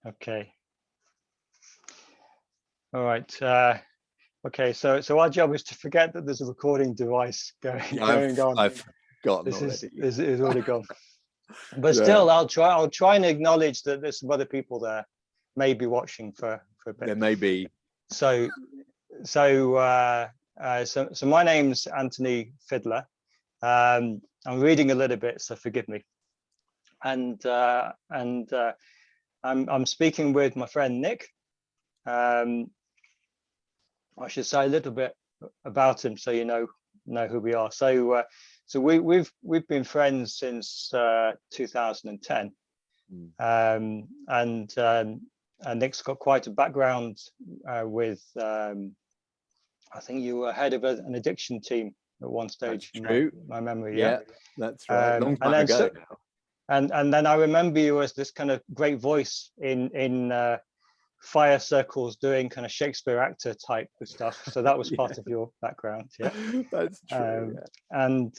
Okay. All right. Okay. So our job is to forget that there's a recording device going on. I've forgotten This already. is already gone. But Yeah. still, I'll try and acknowledge that there's some other people there, maybe watching for a bit. There may be. So my name's Anthony Fidler. I'm reading a little bit, so forgive me. And I'm speaking with my friend Nick. I should say a little bit about him so you know who we are. So we've been friends since 2010, and Nick's got quite a background with. I think you were head of an addiction team at one stage. That's true. My memory. Yeah, that's right. Long time ago now. And then I remember you as this kind of great voice in fire circles doing kind of Shakespeare actor type of stuff. So that was part of your background. Yeah, that's true. And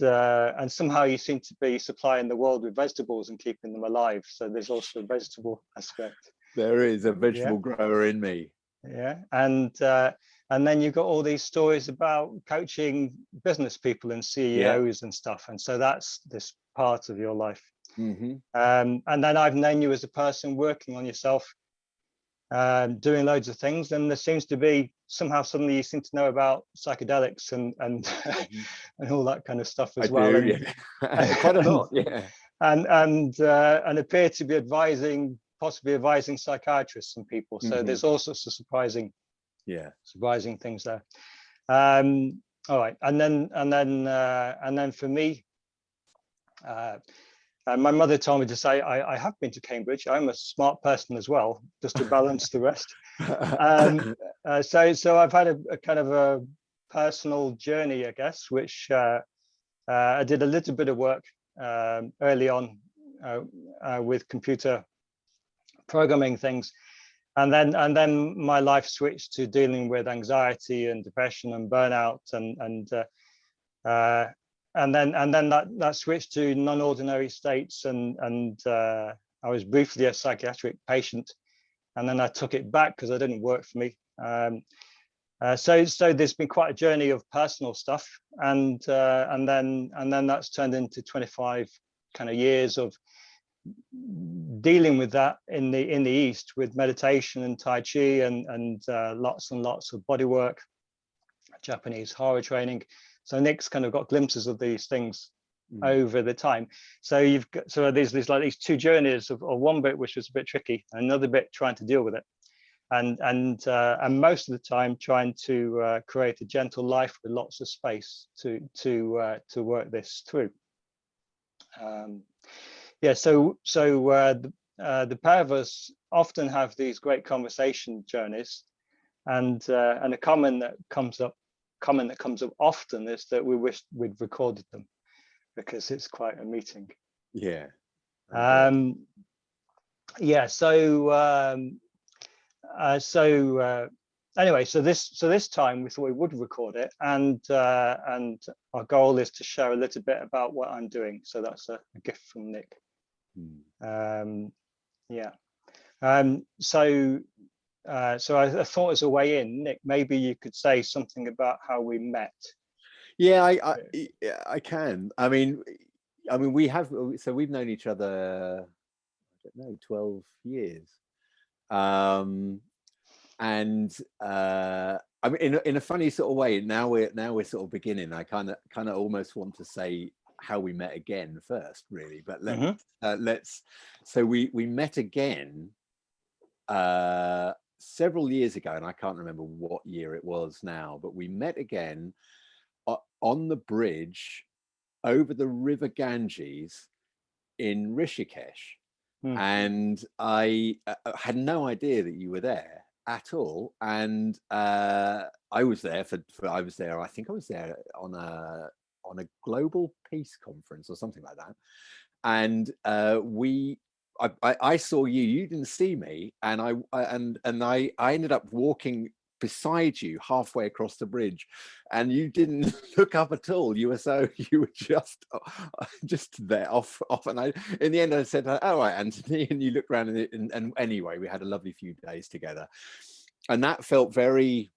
somehow you seem to be supplying the world with vegetables and keeping them alive. So there's also a vegetable aspect. There is a vegetable grower in me. Yeah, and then you've got all these stories about coaching business people and CEOs and stuff. And so that's this part of your life. Mm-hmm. And then I've known you as a person working on yourself, doing loads of things. And there seems to be somehow suddenly you seem to know about psychedelics and and all that kind of stuff as well. Do, quite a lot, yeah. And appear to be possibly advising psychiatrists and people. So there's all sorts of surprising things there. All right, and then for me, my mother told me to say I have been to Cambridge. I'm a smart person as well, just to balance the rest. So I've had a kind of a personal journey, I guess, which I did a little bit of work early on with computer programming things, and then my life switched to dealing with anxiety and depression and burnout, and then that switched to non-ordinary states, and I was briefly a psychiatric patient, and then I took it back because it didn't work for me. So there's been quite a journey of personal stuff, and then that's turned into 25 kind of years of dealing with that in the East with meditation and Tai Chi and lots and lots of body work, Japanese horror training. So Nick's kind of got glimpses of these things over the time. So there's like these two journeys of one bit which was a bit tricky, another bit trying to deal with it, and most of the time trying to create a gentle life with lots of space to work this through. So the pair of us often have these great conversation journeys, and a comment that comes up often is that we wish we'd recorded them because it's quite a meeting. Yeah. Anyway, so this time we thought we would record it, and our goal is to share a little bit about what I'm doing. So that's a gift from Nick. So I thought as a way in, Nick, maybe you could say something about how we met. Yeah, I can. I mean, we've known each other, I don't know, 12 years. I mean, in a funny sort of way, now we're sort of beginning. I kind of almost want to say how we met again first, really. But let's. So we met again several years ago, and I can't remember what year it was now. But we met again on the bridge over the River Ganges in Rishikesh, and I had no idea that you were there at all. And I was there I think I was there on a global peace conference or something like that, and I saw you didn't see me, and I ended up walking beside you halfway across the bridge, and you didn't look up at all. You were just there off. And in the end I said, "All right, Anthony," and you looked around, and anyway, we had a lovely few days together, and that felt very,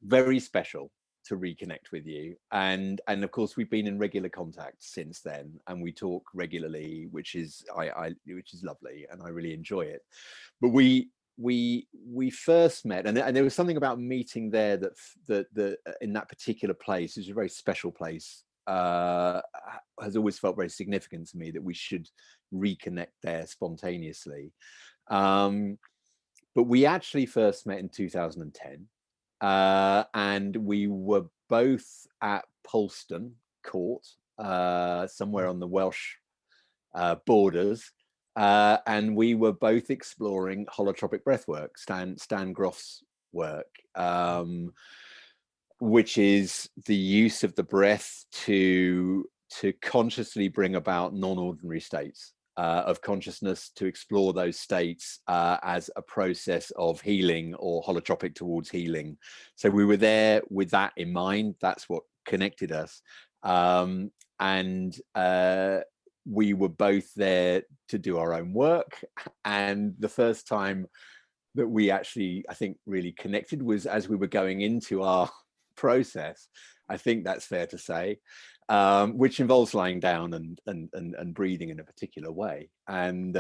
very special to reconnect with you. And of course we've been in regular contact since then, and we talk regularly, which is which is lovely, and I really enjoy it. But we first met, and there was something about meeting there that in that particular place, is a very special place, has always felt very significant to me, that we should reconnect there spontaneously. But we actually first met in 2010. And we were both at Poleston Court, somewhere on the Welsh borders, and we were both exploring holotropic breathwork, Stan Groff's work, which is the use of the breath to consciously bring about non-ordinary states of consciousness, to explore those states as a process of healing, or holotropic towards healing. So we were there with that in mind. That's what connected us. And we were both there to do our own work. And the first time that we actually, I think, really connected was as we were going into our process. I think that's fair to say. Which involves lying down and breathing in a particular way. And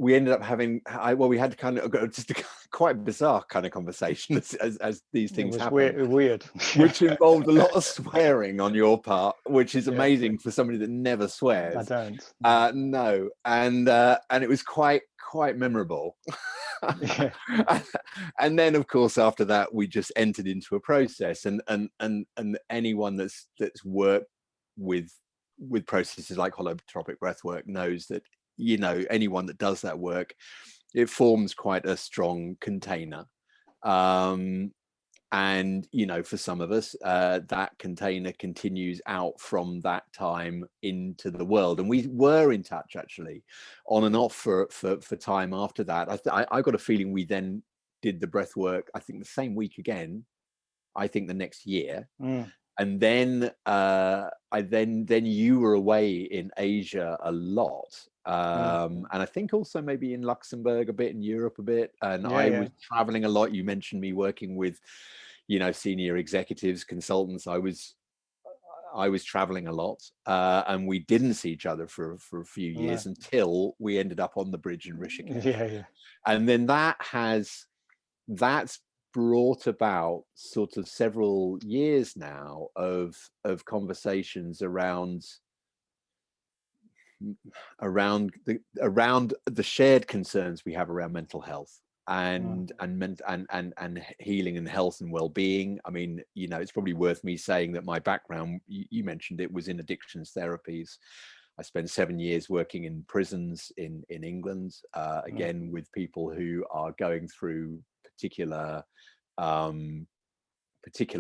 we ended up having, we had kind of just a quite bizarre kind of conversation as these things happen. Weird. Which involved a lot of swearing on your part, which is amazing for somebody that never swears. I don't. No, and it was quite memorable. Yeah. And then of course after that we just entered into a process, and anyone that's worked with processes like holotropic breathwork knows that, you know, anyone that does that work, it forms quite a strong container, and you know, for some of us that container continues out from that time into the world, and we were in touch actually on and off for time after that. I got a feeling we then did the breath work, I think the same week again, I think the next year. And then then you were away in Asia a lot, and I think also maybe in Luxembourg a bit, in Europe a bit, and I was traveling a lot. You mentioned me working with, you know, senior executives, consultants. I was traveling a lot, and we didn't see each other for a few years until we ended up on the bridge in Rishikesh. And then that's brought about sort of several years now of conversations around the shared concerns we have around mental health and healing and health and well-being. I mean, you know, it's probably worth me saying that my background, you mentioned it, was in addictions therapies. I spent 7 years working in prisons in England, again with people who are going through particular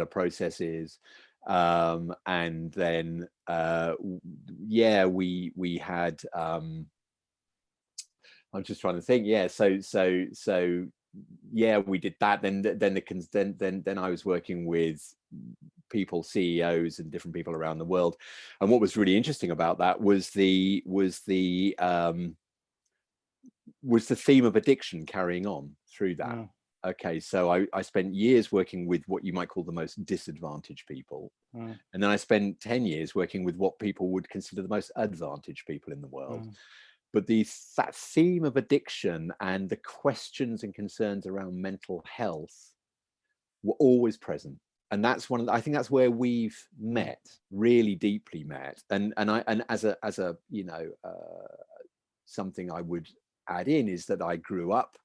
processes, and then we had I'm just trying to think. We did that. Then I was working with people, CEOs, and different people around the world. And what was really interesting about that was the theme of addiction carrying on through that. Okay, so I spent years working with what you might call the most disadvantaged people, and then I spent 10 years working with what people would consider the most advantaged people in the world. But that theme of addiction and the questions and concerns around mental health were always present. And that's I think that's where we've met, really deeply met. And as a you know, something I would add in is that I grew up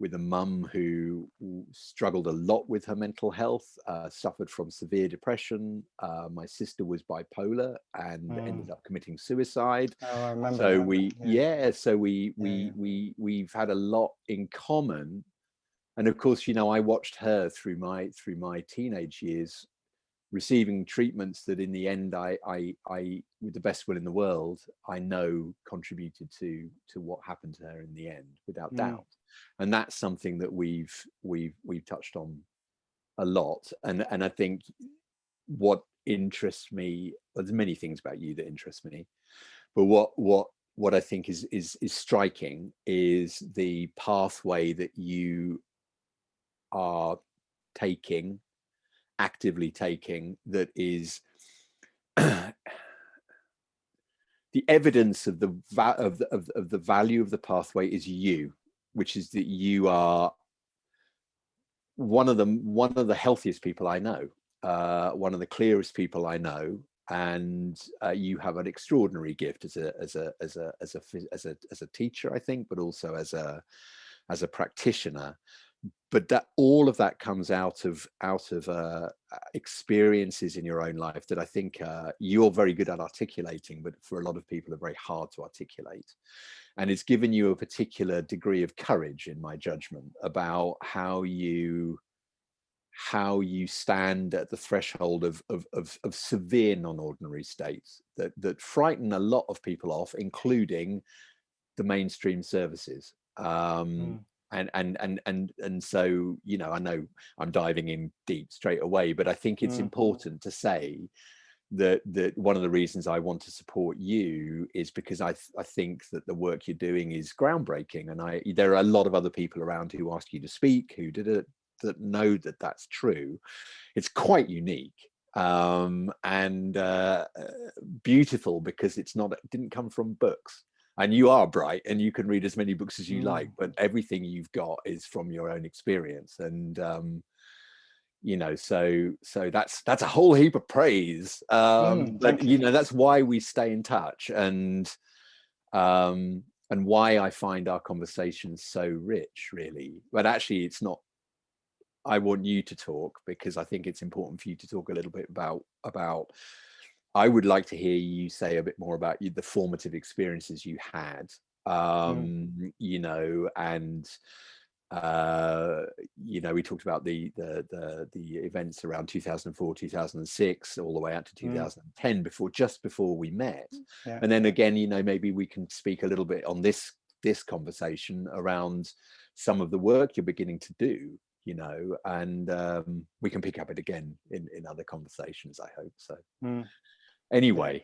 with a mum who struggled a lot with her mental health, suffered from severe depression. My sister was bipolar and ended up committing suicide. Oh, I remember. So that. we've had a lot in common. And of course, you know, I watched her through my teenage years receiving treatments that in the end I with the best will in the world, I know contributed to what happened to her in the end, without doubt. And that's something that we've touched on a lot. And I think what interests me, well, there's many things about you that interest me, but what I think is striking is the pathway that you are actively taking, that is the evidence of the value of the pathway is you, which is that you are one of the healthiest people I know, one of the clearest people I know, and you have an extraordinary gift as a teacher, I think, but also as a practitioner. But that all of that comes out of experiences in your own life that I think you're very good at articulating, but for a lot of people are very hard to articulate. And it's given you a particular degree of courage, in my judgment, about how you stand at the threshold of severe non-ordinary states that frighten a lot of people off, including the mainstream services. And so, you know, I know I'm diving in deep straight away, but I think it's important to say that one of the reasons I want to support you is because I think that the work you're doing is groundbreaking, and there are a lot of other people around who ask you to speak, who did it, that know that that's true. It's quite unique, and beautiful, because it didn't come from books. And you are bright and you can read as many books as you like, but everything you've got is from your own experience. And you know, so that's a whole heap of praise. But you know, that's why we stay in touch, and why I find our conversations so rich, really. But actually, it's not. I want you to talk because I think it's important for you to talk a little bit about. I would like to hear you say a bit more about the formative experiences you had, you know, and you know, we talked about the events around 2004, 2006, all the way out to 2010, just before we met. And then again, you know, maybe we can speak a little bit on this conversation around some of the work you're beginning to do, you know, and we can pick up it again in other conversations, I hope so. Anyway,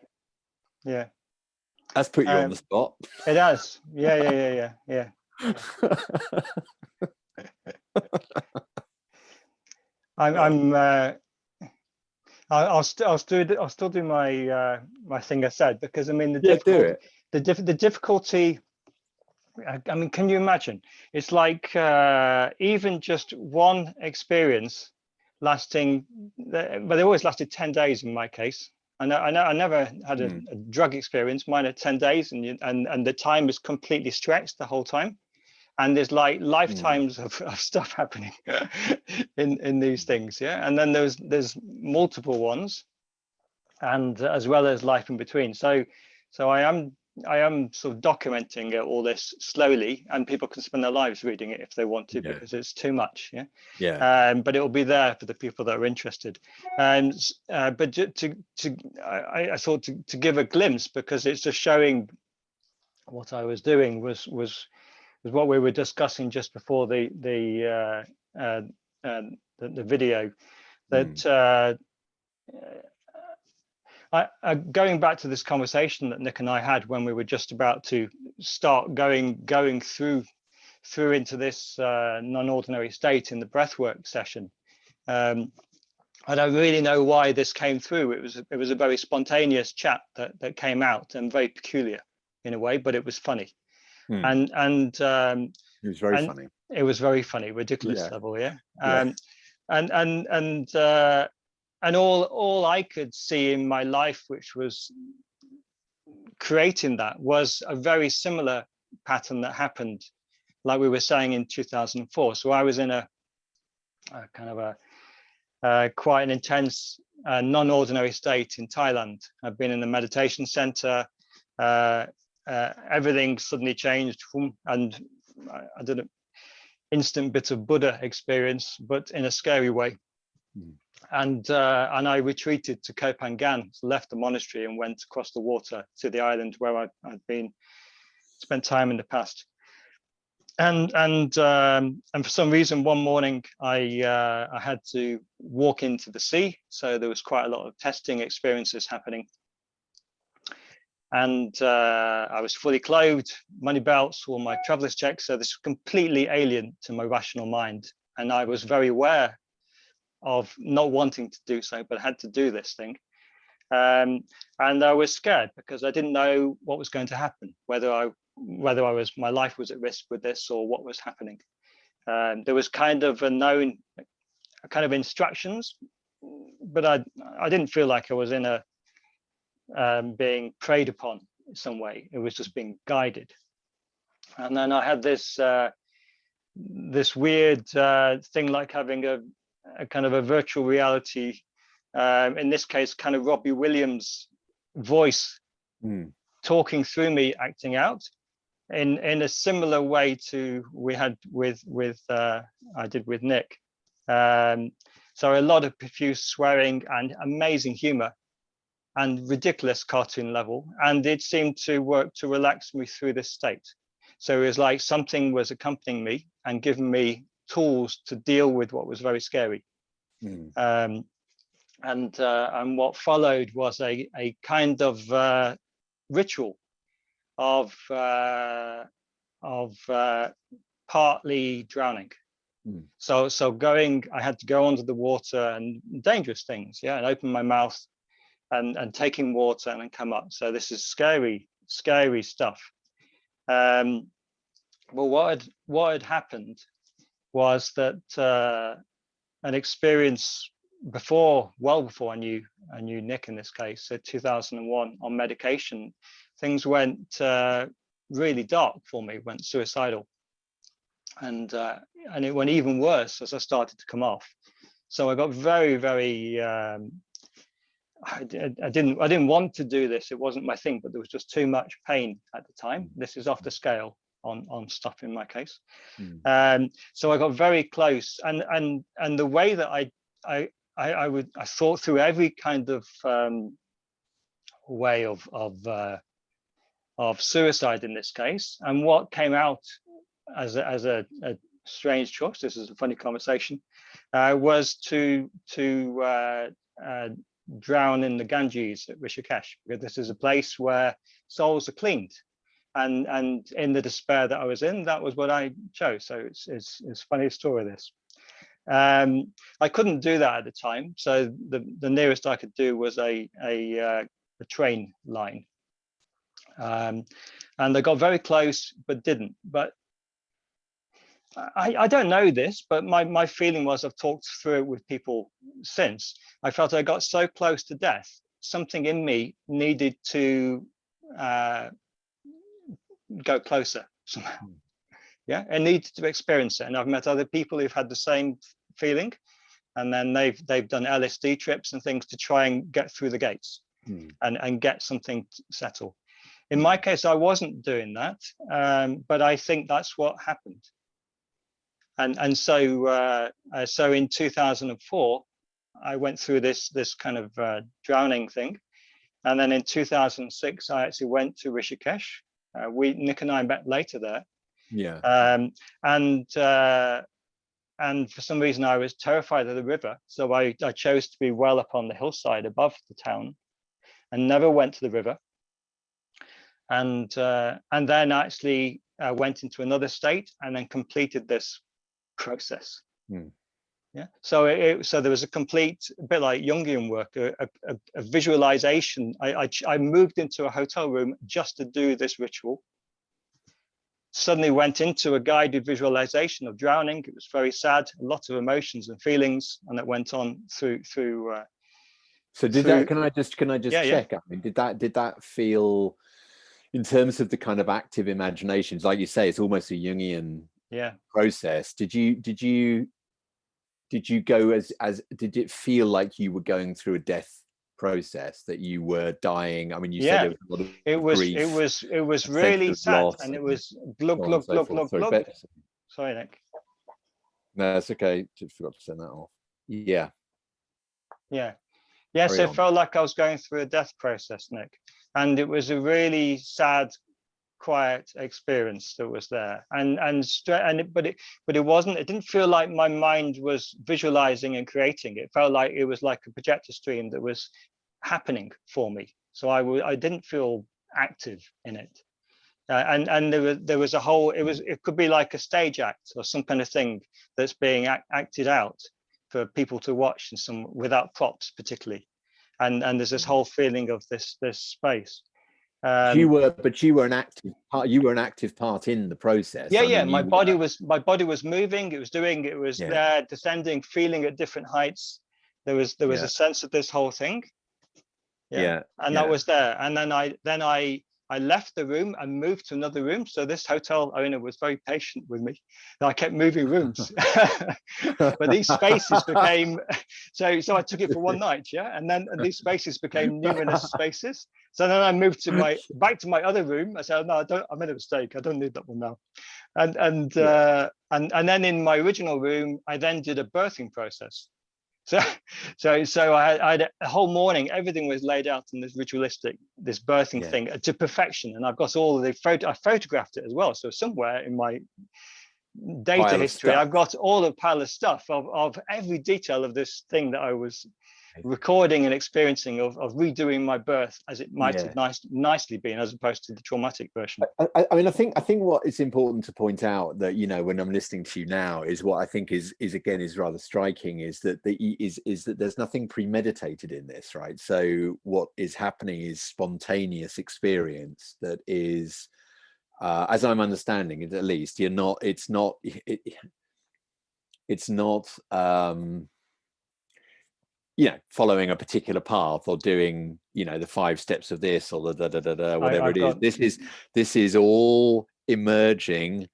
that's put you on the spot. It has. Yeah. I'll still do my my thing I said, because I mean the difficulty. I mean, can you imagine? It's like even just one experience lasting, but they always lasted 10 days in my case. I never had a drug experience. Mine at 10 days, and the time is completely stretched the whole time. And there's like lifetimes of stuff happening in these things, yeah. And then there's multiple ones, and as well as life in between. So I am sort of documenting all this slowly, and people can spend their lives reading it if they want to, because it's too much, but it will be there for the people that are interested. And but I thought to give a glimpse, because it's just showing what I was doing was what we were discussing just before the video, that going back to this conversation that Nick and I had when we were just about to start going through into this non-ordinary state in the breathwork session. I don't really know why this came through. It was a very spontaneous chat that came out, and very peculiar in a way, but it was funny. And it was very funny. It was very funny, ridiculous level, and all I could see in my life, which was creating that, was a very similar pattern that happened, like we were saying, in 2004. So I was in a kind of a quite an intense non-ordinary state in Thailand. I've been in a meditation center. Everything suddenly changed, and I did an instant bit of Buddha experience, but in a scary way. And I retreated to Koh Phangan, left the monastery and went across the water to the island where I'd been spent time in the past. And for some reason, one morning I had to walk into the sea, so there was quite a lot of testing experiences happening. And I was fully clothed, money belts, all my traveler's checks. So this was completely alien to my rational mind, and I was very aware of not wanting to do so, but I had to do this thing. And I was scared because I didn't know what was going to happen, whether my life was at risk with this or what was happening. There was kind of a kind of instructions, but I didn't feel like I was in a being preyed upon in some way. It was just being guided. And then I had this this weird thing like having a kind of a virtual reality, in this case, kind of Robbie Williams voice talking through me, acting out in a similar way to we had with I did with Nick. So a lot of profuse swearing and amazing humor and ridiculous cartoon level, and it seemed to work to relax me through this state. So it was like something was accompanying me and giving me tools to deal with what was very scary. And what followed was a kind of ritual of partly drowning. So I had to go under the water and dangerous things, and open my mouth and taking water and then come up. So this is scary stuff. Well, what had happened was that an experience well before I knew Nick in this case, so 2001 on medication, things went really dark for me, went suicidal. And it went even worse as I started to come off. So I got very, very, I didn't want to do this. It wasn't my thing, but there was just too much pain at the time. This is off the scale on stuff in my case. So I got very close, and the way that I thought through every kind of way of suicide in this case, and what came out as a strange choice. This is a funny conversation. Was to drown in the Ganges at Rishikesh, because this is a place where souls are cleaned, and in the despair that I was in, that was what I chose. So it's a funny story, this. I couldn't do that at the time, so the nearest I could do was a train line, and I got very close but didn't. But I don't know this, but my feeling was, I've talked through it with people since, I felt I got so close to death, something in me needed to go closer somehow. I needed to experience it. And I've met other people who've had the same feeling, and then they've done LSD trips and things to try and get through the gates and get something settled. In my case, I wasn't doing that, but I think that's what happened. And so in 2004, I went through this kind of drowning thing, and then in 2006, I actually went to Rishikesh. Nick and I met later there. And for some reason, I was terrified of the river, so I chose to be well up on the hillside above the town, and never went to the river. And then actually went into another state, and then completed this process. So there was a complete, a bit like Jungian work, a visualization. I moved into a hotel room just to do this ritual. Suddenly went into a guided visualization of drowning. It was very sad, a lot of emotions and feelings, and it went on through. So can I just check? I mean, did that feel, in terms of the kind of active imaginations, like you say, it's almost a Jungian process. Did you go as did it feel like you were going through a death process, that you were dying? I mean, you said it was really sad, and it was glug. Sorry, Nick. No, that's okay. Just forgot to send that off. Yeah. Yes, Carry it on. felt like I was going through a death process, Nick. And it was a really sad, quiet experience that was there. But it wasn't, it didn't feel like my mind was visualizing and creating. It felt like it was like a projector stream that was happening for me. So I didn't feel active in it. And there was a whole, it could be like a stage act or some kind of thing that's being acted out for people to watch, and some without props particularly. And there's this whole feeling of this space. You were an active part. You were an active part in the process. Yeah, I yeah. mean, My body was moving. It was there, descending, feeling at different heights. There was a sense of this whole thing. Yeah. And that was there. And then I left the room and moved to another room. So this hotel owner was very patient with me. I kept moving rooms, but these spaces became, so I took it for one night. Yeah. And then these spaces became numinous spaces. So then I moved to back to my other room. I said, no, I made a mistake. I don't need that one now. And then in my original room, I then did a birthing process. So I had a whole morning. Everything was laid out in this ritualistic, this birthing thing to perfection, and I've got all of the I photographed it as well. So somewhere in my data history, I've got all the pile of stuff of every detail of this thing that I was recording and experiencing of redoing my birth as it might have nicely been, as opposed to the traumatic version. I mean, I think what is important to point out, that, you know, when I'm listening to you now, is what I think is again is rather striking, is that that there's nothing premeditated in this, right? So what is happening is spontaneous experience that is, as I'm understanding it, at least, it's not you know, following a particular path or doing, you know, the 5 steps of this or the whatever it is. This is all emerging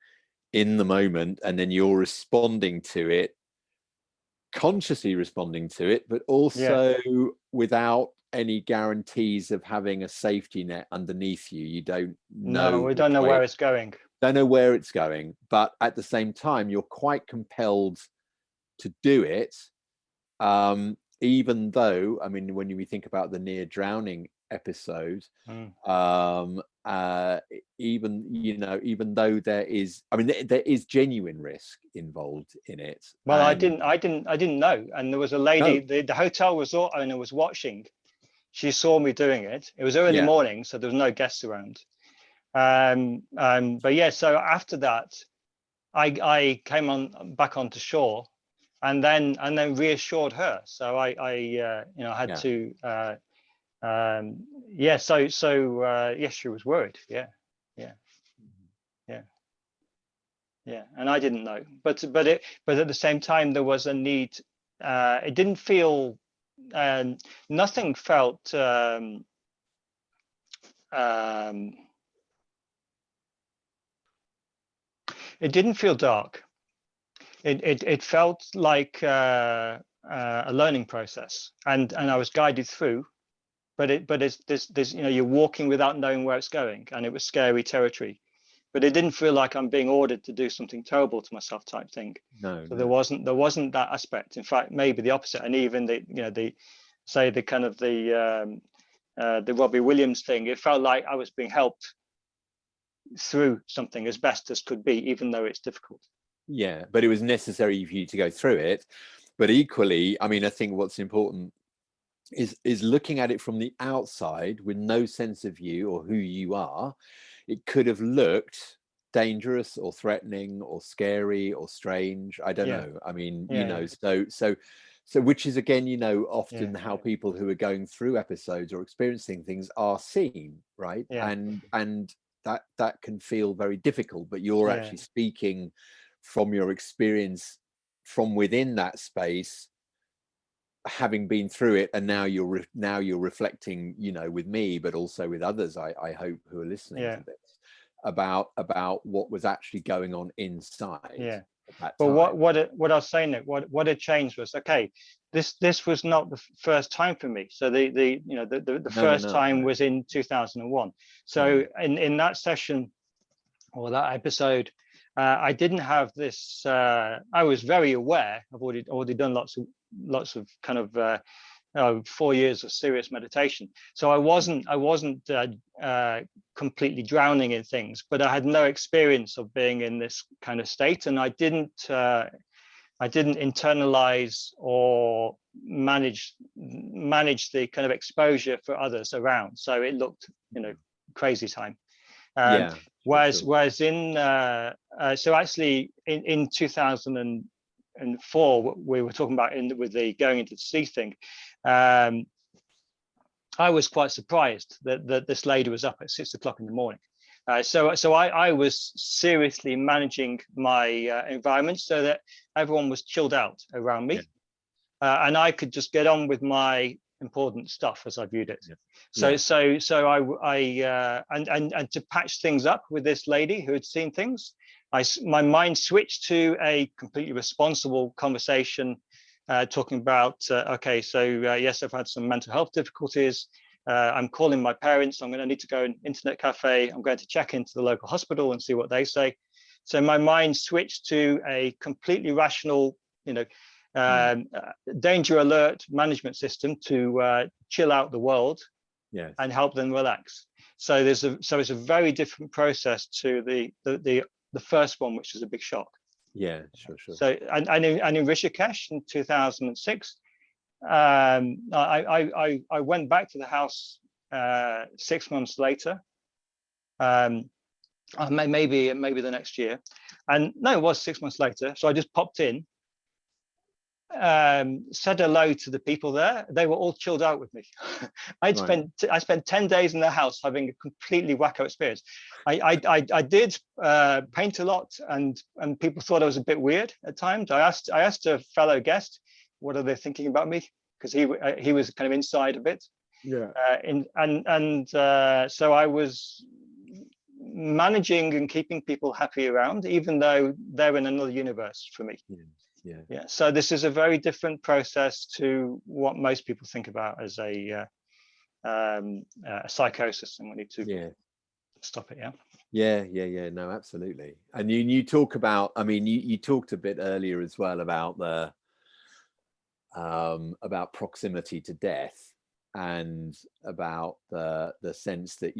in the moment, and then you're responding to it, consciously responding to it, but also without any guarantees of having a safety net underneath you. You don't know. No, we don't know where it's going. Don't know where it's going, but at the same time, you're quite compelled to do it. Even though, I mean, when we think about the near drowning episode, even though there is genuine risk involved in it. Well, I didn't know. And there was a lady, the hotel resort owner was watching. She saw me doing it. It was early morning, so there was no guests around. But yeah, so after that, I came back onto shore. And then reassured her. So I had to, yes, she was worried. Yeah. And I didn't know, but at the same time, there was a need. It didn't feel, nothing felt, it didn't feel dark. It felt like a learning process, and I was guided through, but it's this you know, you're walking without knowing where it's going, and it was scary territory, but it didn't feel like I'm being ordered to do something terrible to myself type thing. So there wasn't that aspect. In fact, maybe the opposite. And even the Robbie Williams thing, it felt like I was being helped through something as best as could be, even though it's difficult. Yeah, but it was necessary for you to go through it. But equally, I mean, I think what's important is looking at it from the outside with no sense of you or who you are. It could have looked dangerous or threatening or scary or strange. I don't know. I mean, so which is, again, you know, often how people who are going through episodes or experiencing things are seen, right? And that can feel very difficult, but you're actually speaking from your experience from within that space, having been through it, and now you're reflecting, you know, with me, but also with others, I hope, who are listening to this, about what was actually going on inside. But what I was saying, that what had changed was, okay, this was not the first time for me. So the first time was in 2001. So in that session or that episode, I didn't have this. I was very aware. I've already done lots of kind of 4 years of serious meditation. So I wasn't completely drowning in things, but I had no experience of being in this kind of state, and I didn't internalize or manage the kind of exposure for others around. So it looked, crazy time. Whereas in so actually in 2004, we were talking about with the going into the sea thing. I was quite surprised that this lady was up at 6 o'clock in the morning. So I was seriously managing my environment so that everyone was chilled out around me, and I could just get on with my important stuff as I viewed it. So to patch things up with this lady who had seen things, my mind switched to a completely responsible conversation, talking about okay, so yes, I've had some mental health difficulties. I'm calling my parents. I'm going to need to go to an internet cafe. I'm going to check into the local hospital and see what they say. So my mind switched to a completely rational, danger alert management system to chill out the world, and help them relax. So it's a very different process to the first one, which is a big shock. Yeah, sure. So and in Rishikesh in 2006. I went back to the house 6 months later, maybe the next year, and no, it was 6 months later. So I just popped in, said hello to the people there. They were all chilled out with me. I spent 10 days in their house having a completely wacko experience. I did paint a lot, and people thought I was a bit weird at times. I asked a fellow guest, what are they thinking about me? Because he was kind of inside a bit. So I was managing and keeping people happy around, even though they're in another universe for me. So this is a very different process to what most people think about as a psychosis, and we need to stop it. No, absolutely. And you talk about, I mean, you talked a bit earlier as well about the about proximity to death, and about the sense that,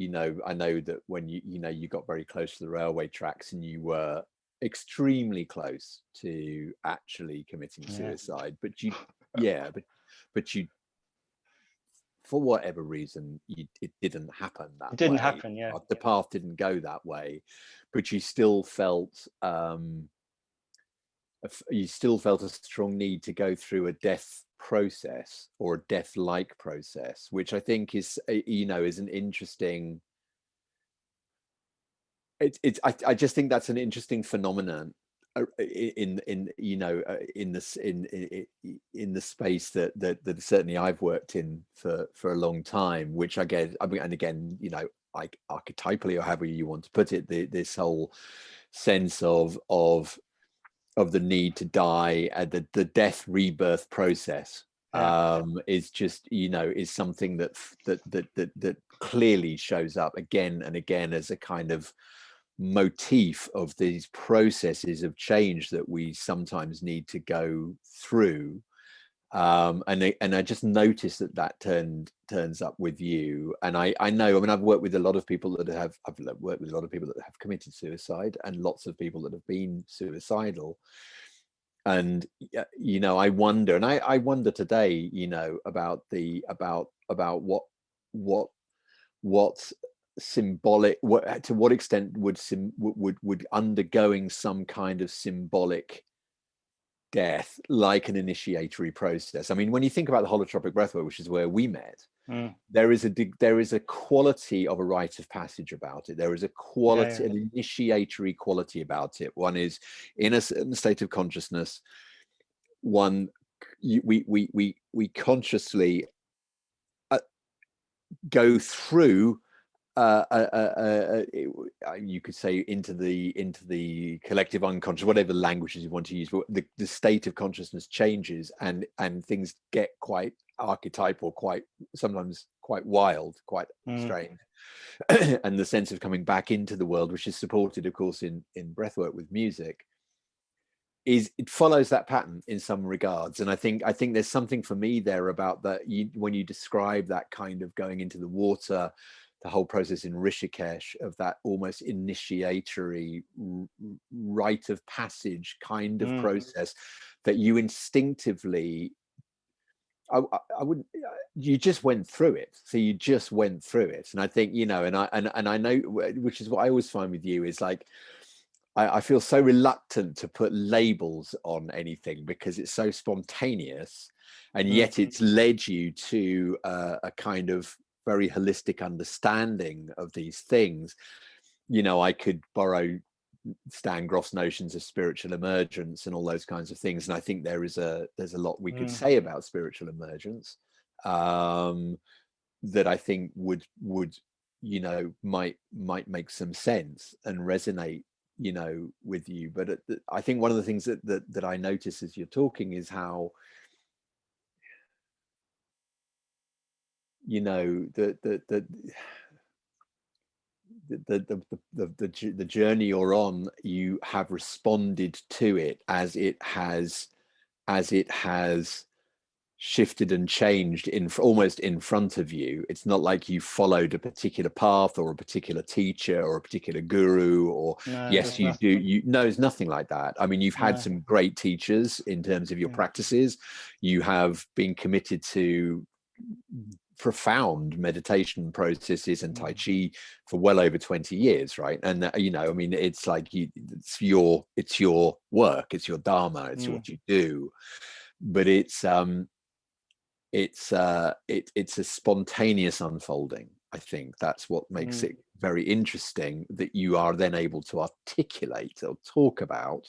I know that when you got very close to the railway tracks, and you were extremely close to actually committing suicide, but you for whatever reason it didn't happen that way. It didn't happen. The path didn't go that way, but you still felt a strong need to go through a death process, or a death-like process, which I think is is an interesting, I just think that's an interesting phenomenon in the space that certainly I've worked in for a long time, which I guess, I mean, and again, like archetypally, or however you want to put it, this whole sense of the need to die, the death rebirth process is just, is something that clearly shows up again and again as a kind of motif of these processes of change that we sometimes need to go through. And I just noticed that turns up with you. And I know, I mean, I've worked with a lot of people that have committed suicide, and lots of people that have been suicidal. And I wonder, and I wonder today, about what symbolic, to what extent would undergoing some kind of symbolic death, like an initiatory process. I mean, when you think about the holotropic breathwork, which is where we met, there is a quality of a rite of passage about it. There is a quality, an initiatory quality about it. One is in a certain state of consciousness. We consciously go through, you could say, into the collective unconscious, whatever languages you want to use, but the state of consciousness changes, and things get quite archetypal, sometimes quite wild, quite strange. And the sense of coming back into the world, which is supported, of course, in breathwork with music, it follows that pattern in some regards. And I think there's something for me there about that. When you describe that kind of going into the water, the whole process in Rishikesh, of that almost initiatory rite of passage kind of process, that you instinctively, I wouldn't, you just went through it. So you just went through it. And I think, you know, and I know, which is what I always find with you, is like, I feel so reluctant to put labels on anything because it's so spontaneous, and yet it's led you to a kind of very holistic understanding of these things. You know, I could borrow Stan Groff's notions of spiritual emergence and all those kinds of things, and I think there's a lot we could say about spiritual emergence that I think would you know might make some sense and resonate, you know, with you. But I think one of the things that I notice as you're talking is how, you know, the journey you're on, you have responded to it as it has shifted and changed almost in front of you. It's not like you followed a particular path or a particular teacher or a particular guru, or yes, you do. It's nothing like that. I mean, you've had some great teachers in terms of your practices. You have been committed to profound meditation processes and Tai Chi for well over 20 years, right? And you know, I mean, it's like it's your work, it's your dharma, it's what you do. But it's a spontaneous unfolding. I think that's what makes it very interesting, that you are then able to articulate or talk about.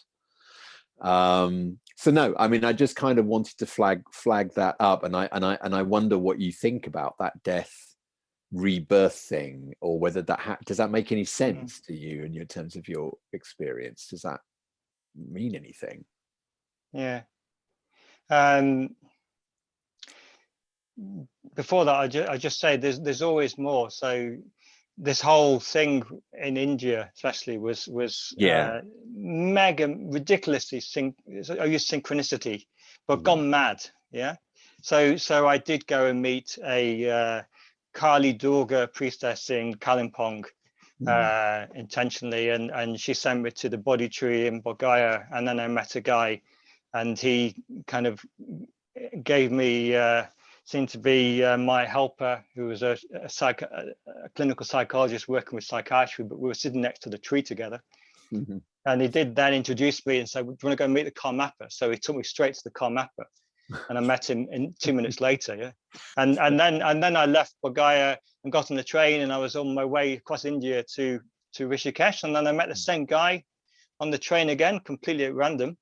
So no, I mean, I just kind of wanted to flag that up, and I wonder what you think about that death rebirth thing, or whether that does that make any sense to you in terms of your experience? Does that mean anything? Yeah. Before that, I just say there's always more. So this whole thing in India, especially, was mega ridiculously I use synchronicity, but gone mad. Yeah. So I did go and meet a Kali Durga priestess in Kalimpong intentionally, and she sent me to the Bodhi tree in Bodh, and then I met a guy, and he kind of gave me seemed to be my helper, who was a clinical psychologist working with psychiatry, but we were sitting next to the tree together. And he did then introduce me and said, "Do you want to go meet the Karmapa?" So he took me straight to the Karmapa, and I met him in 2 minutes later. Yeah, and then I left Bodh and got on the train, and I was on my way across India to Rishikesh, and then I met the same guy on the train again, completely at random.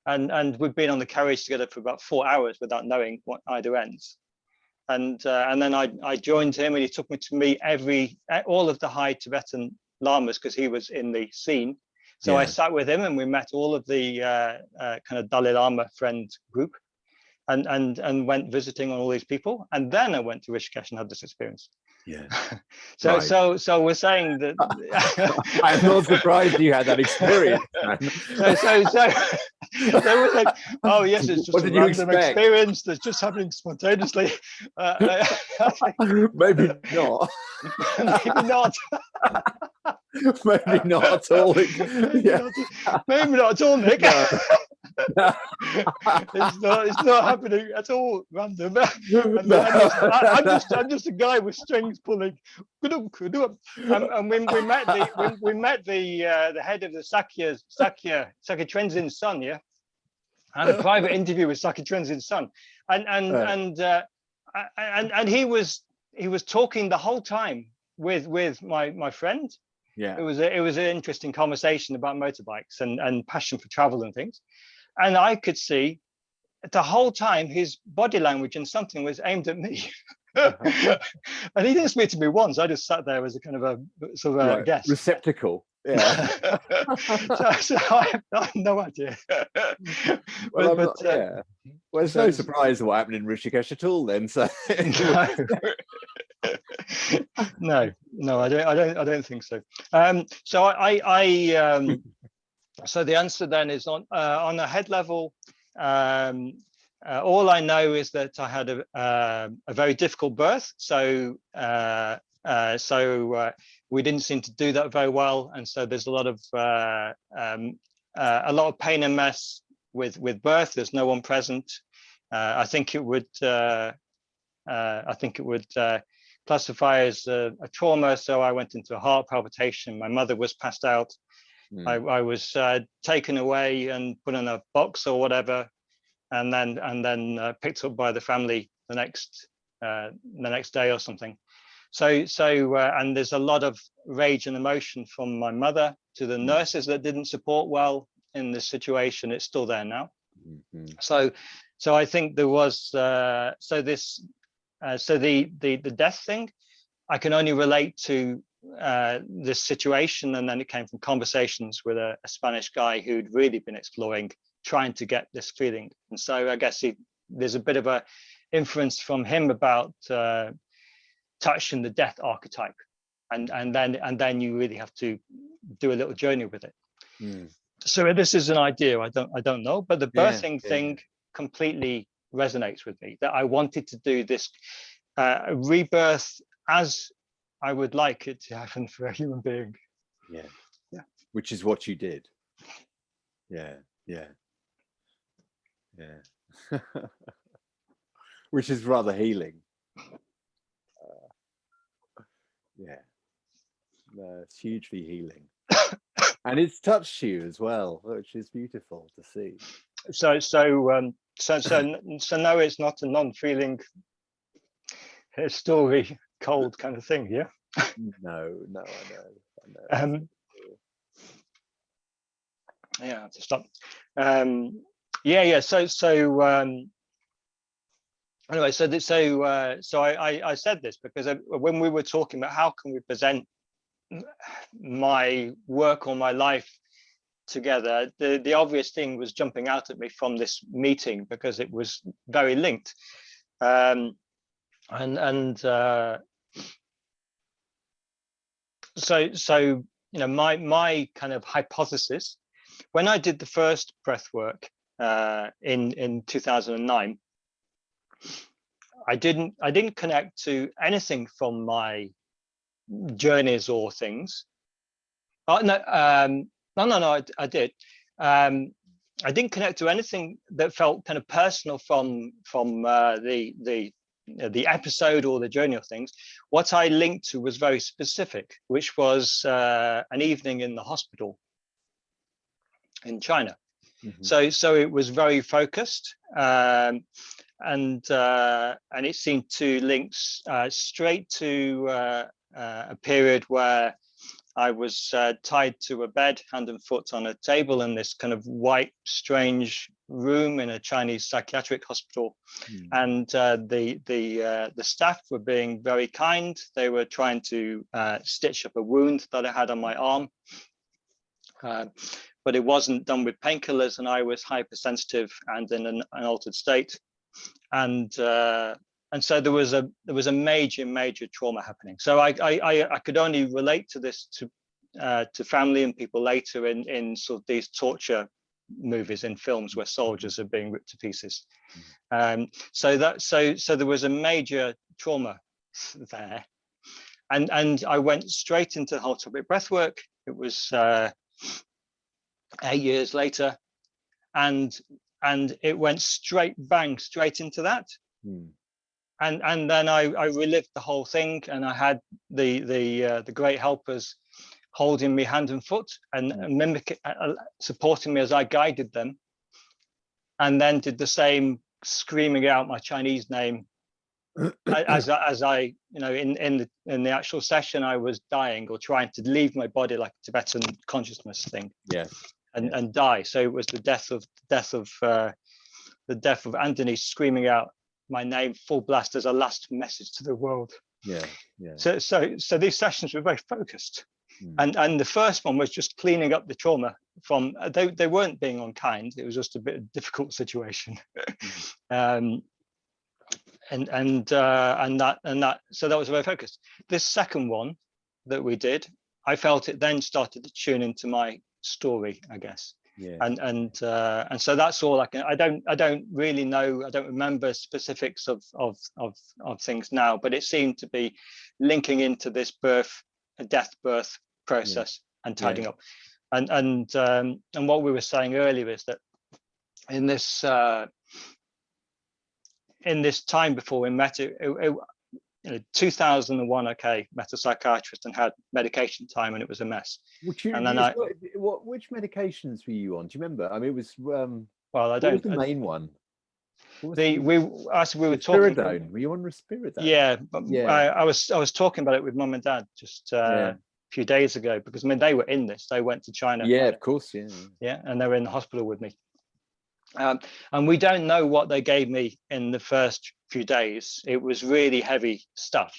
And we've been on the carriage together for about 4 hours without knowing what either ends. And then I joined him, and he took me to meet all of the high Tibetan lamas, because he was in the scene. So I sat with him, and we met all of the kind of Dalai Lama friend group, and went visiting on all these people. And then I went to Rishikesh and had this experience. Yeah. So we're saying that I'm not surprised you had that experience. So they were like, "Oh yes, it's just a random experience that's just happening spontaneously." Maybe not. Maybe not. Maybe not at all. Maybe not at all, Nick. No. It's not happening at all random. I'm just a guy with strings pulling. And when we met the head of the Sakya Trenzin's son, I had a private interview with Sakya Trenzin's son, and he was talking the whole time with my friend. Yeah, it was an interesting conversation about motorbikes and passion for travel and things. And I could see the whole time his body language and something was aimed at me. And he didn't speak to me once. I just sat there as a kind of a sort of a guest. Receptacle. Yeah. so I have no idea. Well, it's no surprise what happened in Rishikesh at all then. So no, I don't think so. So So the answer then is on a head level. All I know is that I had a very difficult birth. So we didn't seem to do that very well, and so there's a lot of pain and mess with birth. There's no one present. I think it would classify as a trauma. So I went into a heart palpitation. My mother was passed out. I was taken away and put in a box or whatever, and then picked up by the family the next day or something. So and there's a lot of rage and emotion from my mother to the nurses that didn't support well in this situation. It's still there now. So I think there was the death thing I can only relate to this situation, and then it came from conversations with a Spanish guy who'd really been exploring, trying to get this feeling. And so I guess there's a bit of a inference from him about touching the death archetype, and then you really have to do a little journey with it. So this is an idea. I don't know, but the birthing thing completely resonates with me, that I wanted to do this rebirth as I would like it to happen for a human being. Yeah. Which is what you did. Yeah. Which is rather healing. No, it's hugely healing. And it's touched you as well, which is beautiful to see. So no, it's not a non-feeling story, cold kind of thing, yeah? No, I know. Yeah, to stop. Anyway, so I said this because when we were talking about how can we present my work or my life together, the obvious thing was jumping out at me from this meeting, because it was very linked. So my kind of hypothesis when I did the first breath work in 2009, I didn't connect to anything from my journeys or things. No, I did. I didn't connect to anything that felt kind of personal from the episode or the journey of things. What I linked to was very specific, which was an evening in the hospital in China. So it was very focused, and it seemed to link straight to a period where I was tied to a bed, hand and foot on a table in this kind of white, strange room in a Chinese psychiatric hospital. And the staff were being very kind. They were trying to stitch up a wound that I had on my arm. But it wasn't done with painkillers, and I was hypersensitive and in an altered state. And so there was a major trauma happening. So I could only relate to this to family and people later in sort of these torture movies in films where soldiers are being ripped to pieces. So there was a major trauma there, and I went straight into holotropic breathwork. It was 8 years later, and it went straight into that. And then I relived the whole thing, and I had the great helpers holding me hand and foot and supporting me as I guided them, and then did the same, screaming out my Chinese name as I in the actual session. I was dying or trying to leave my body, like a Tibetan consciousness thing. And die. So it was the death of Anthony screaming out my name full blast as a last message to the world. So these sessions were very focused, and the first one was just cleaning up the trauma from they weren't being unkind. It was just a bit of a difficult situation. So that was very focused. This second one that we did, I felt it then started to tune into my story, I guess. Yeah. And so that's all I can. I don't really know. I don't remember specifics of things now, but it seemed to be linking into this death-birth process and tidying up. And what we were saying earlier is that in this time before we met, 2001, met a psychiatrist and had medication time, and it was a mess. Which medications were you on? Do you remember? I mean, it was well, what was the main one? We were talking. Risperidone. Were you on Risperidone? Yeah, I was talking about it with Mum and Dad just a few days ago, because I mean they were in this. They went to China. Yeah, of course. Yeah, and they were in the hospital with me. And we don't know what they gave me in the first few days. It was really heavy stuff,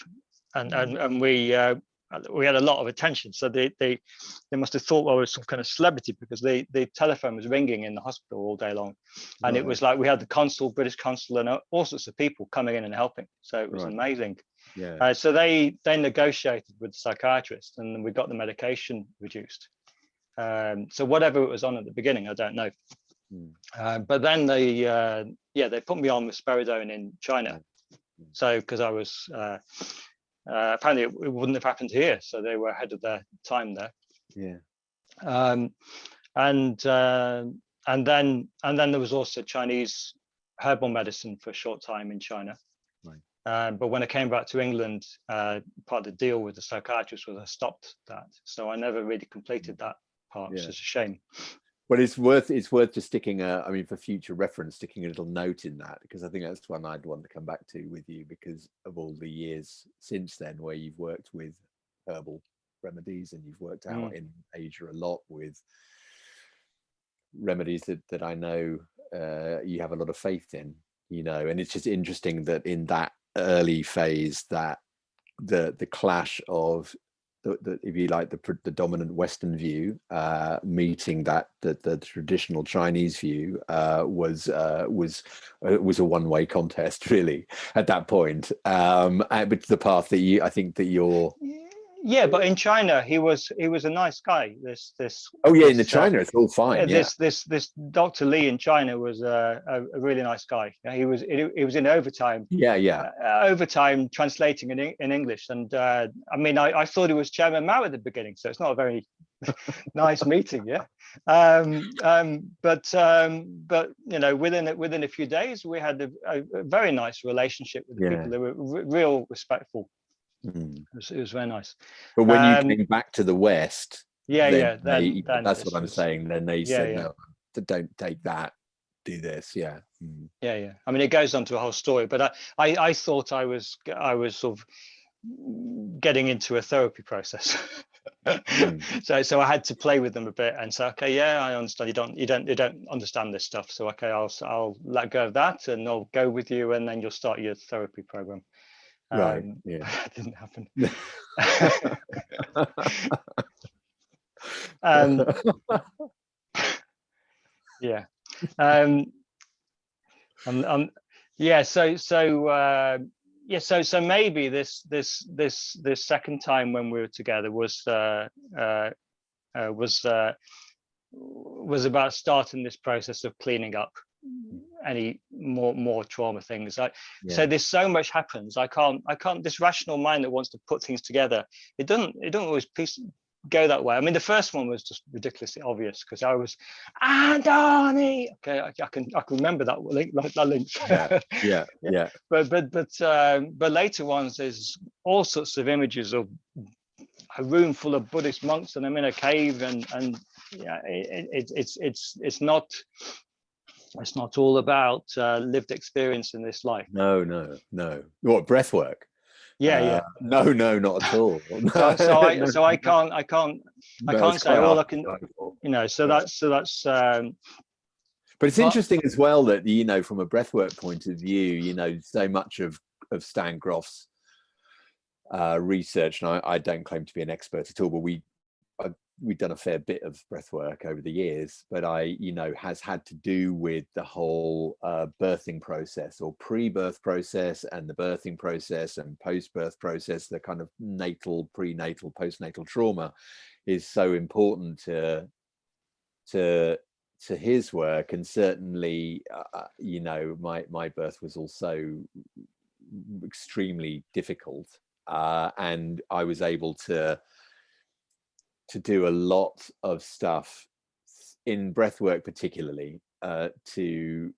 and we had a lot of attention. So they must have thought I was some kind of celebrity, because the telephone was ringing in the hospital all day long, and it was like we had the consul, British consul, and all sorts of people coming in and helping. So it was amazing. Yeah. So they negotiated with the psychiatrist, and then we got the medication reduced. So whatever it was on at the beginning, I don't know. But then they put me on Risperidone in China. So because I was apparently it wouldn't have happened here, so they were ahead of their time there. And then there was also Chinese herbal medicine for a short time in China. But when I came back to England, part of the deal with the psychiatrist was I stopped that, so I never really completed that part, which is a shame. But it's worth just sticking for future reference, sticking a little note in that, because I think that's one I'd want to come back to with you, because of all the years since then where you've worked with herbal remedies, and you've worked out in Asia a lot with remedies that I know you have a lot of faith in, and it's just interesting that in that early phase that the clash of the if you like the dominant Western view meeting that the traditional Chinese view was a one-way contest really at that point, but the path that I think that you're. Yeah, but in China, he was a nice guy. In China it's all fine. This Dr. Lee in China was a really nice guy. He was in overtime. Overtime translating in English, and I thought he was Chairman Mao at the beginning, so it's not a very nice meeting. But within a few days we had a very nice relationship with the people. They were real respectful. It was very nice. But when you came back to the West, then that's what I'm saying. Then they said, no, don't take that. Do this. I mean, it goes on to a whole story. But I thought I was sort of getting into a therapy process. So I had to play with them a bit and say, okay, I understand you don't understand this stuff. So okay, I'll let go of that and I'll go with you, and then you'll start your therapy program. That didn't happen. So maybe this second time when we were together was about starting this process of cleaning up any more trauma things. So there's so much happens. I can't this rational mind that wants to put things together, it don't always go that way. I mean, the first one was just ridiculously obvious because I was Anthony. Okay, I can remember that link. But later ones, there's all sorts of images of a room full of Buddhist monks, and I'm in a cave, and it's not all about lived experience in this life. No. What, breathwork? No, not at all. So I can't say all I can. So that's. But it's interesting as well that from a breathwork point of view, so much of Stan Groff's research, and I don't claim to be an expert at all, but we've done a fair bit of breathwork over the years, but has had to do with the whole birthing process, or pre-birth process, and the birthing process and post-birth process. The kind of natal, prenatal, postnatal trauma is so important to to his work, and certainly you know, my birth was also extremely difficult, and I was able to do a lot of stuff in breathwork, particularly to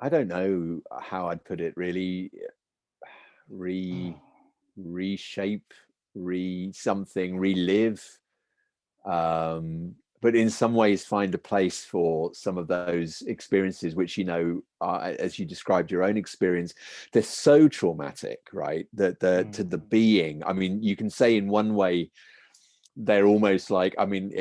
I don't know how I'd put it, really reshape, relive, but in some ways find a place for some of those experiences, which, you know, as you described your own experience, they're so traumatic, right? That to the being, I mean, you can say in one way they're almost like, I mean,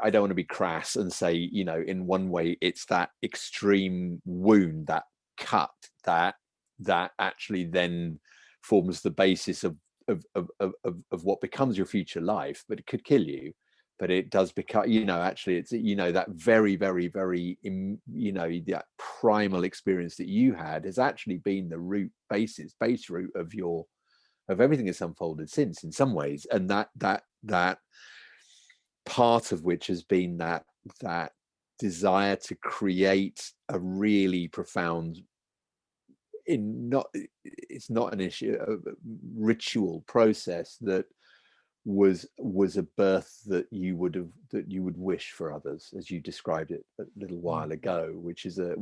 I don't want to be crass and say, you know, in one way it's that extreme wound, that cut, that actually then forms the basis of what becomes your future life, but it could kill you. But it does become, you know, actually it's, you know, that very, very, very, you know, that primal experience that you had has actually been the base root of everything that's unfolded since, in some ways. And that part of which has been that desire to create a really profound, it's not an issue, a ritual process that was a birth that you would wish for others, as you described it a little while ago, which is a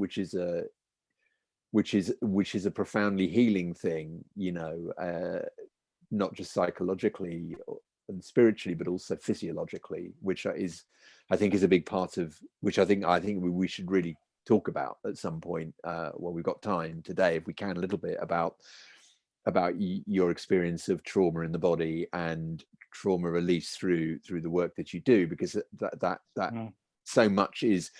profoundly healing thing, you know, not just psychologically and spiritually, but also physiologically, which is, I think, is a big part of which I think we should really talk about at some point. Well, we've got time today, if we can, a little bit about your experience of trauma in the body and trauma release through the work that you do, because that so much is,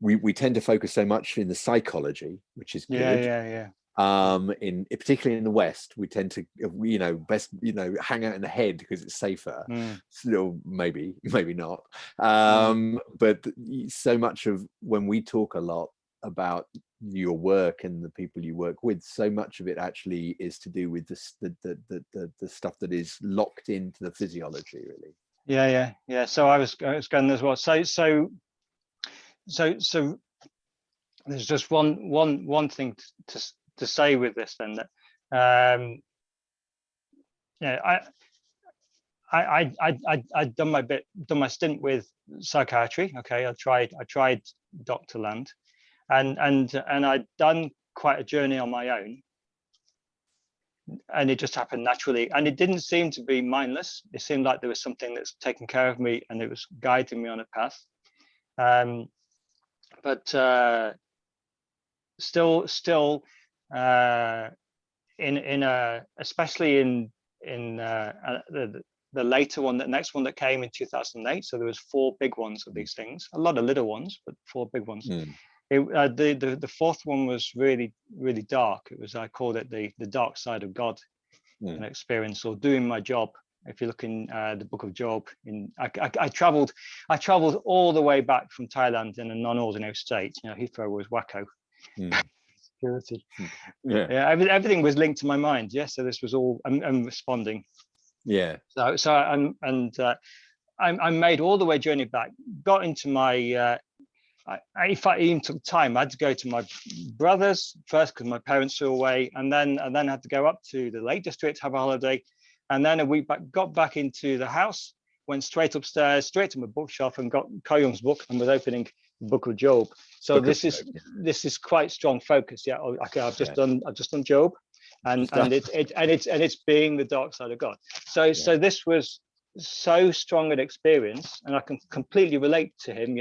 we tend to focus so much in the psychology, which is good. In particularly in the West, we tend to, you know, best, you know, hang out in the head because it's safer. Still, maybe not. But so much of when we talk a lot about your work and the people you work with, so much of it actually is to do with the stuff that is locked into the physiology, really. So I was going as well. So there's just one thing to say with this, then, that I'd done my stint with psychiatry. Okay, I tried Dr. Land, and I'd done quite a journey on my own, and it just happened naturally, and it didn't seem to be mindless. It seemed like there was something that's taking care of me, and it was guiding me on a path. But still, especially in the later one, the next one that came in 2008. So there was 4 big ones of these things, a lot of little ones, but 4 big ones. The fourth one was really, really dark. It was, I called it the dark side of God, an experience, or doing my job. If you look in the book of Job, I traveled all the way back from Thailand in a non-ordinary state. You know, Heathrow was wacko. Security. Everything was linked to my mind. So this was all, I'm responding. So I made all the way journey back, got into my if I even took time, I had to go to my brother's first because my parents were away, and then had to go up to the Lake District, have a holiday, and then got back into the house, went straight upstairs, straight to my bookshelf, and got Koyung's book, and was opening the book of Job. So this is quite strong focus. Okay, I've just done Job, and it's being the dark side of God. So this was so strong an experience, and I can completely relate to him.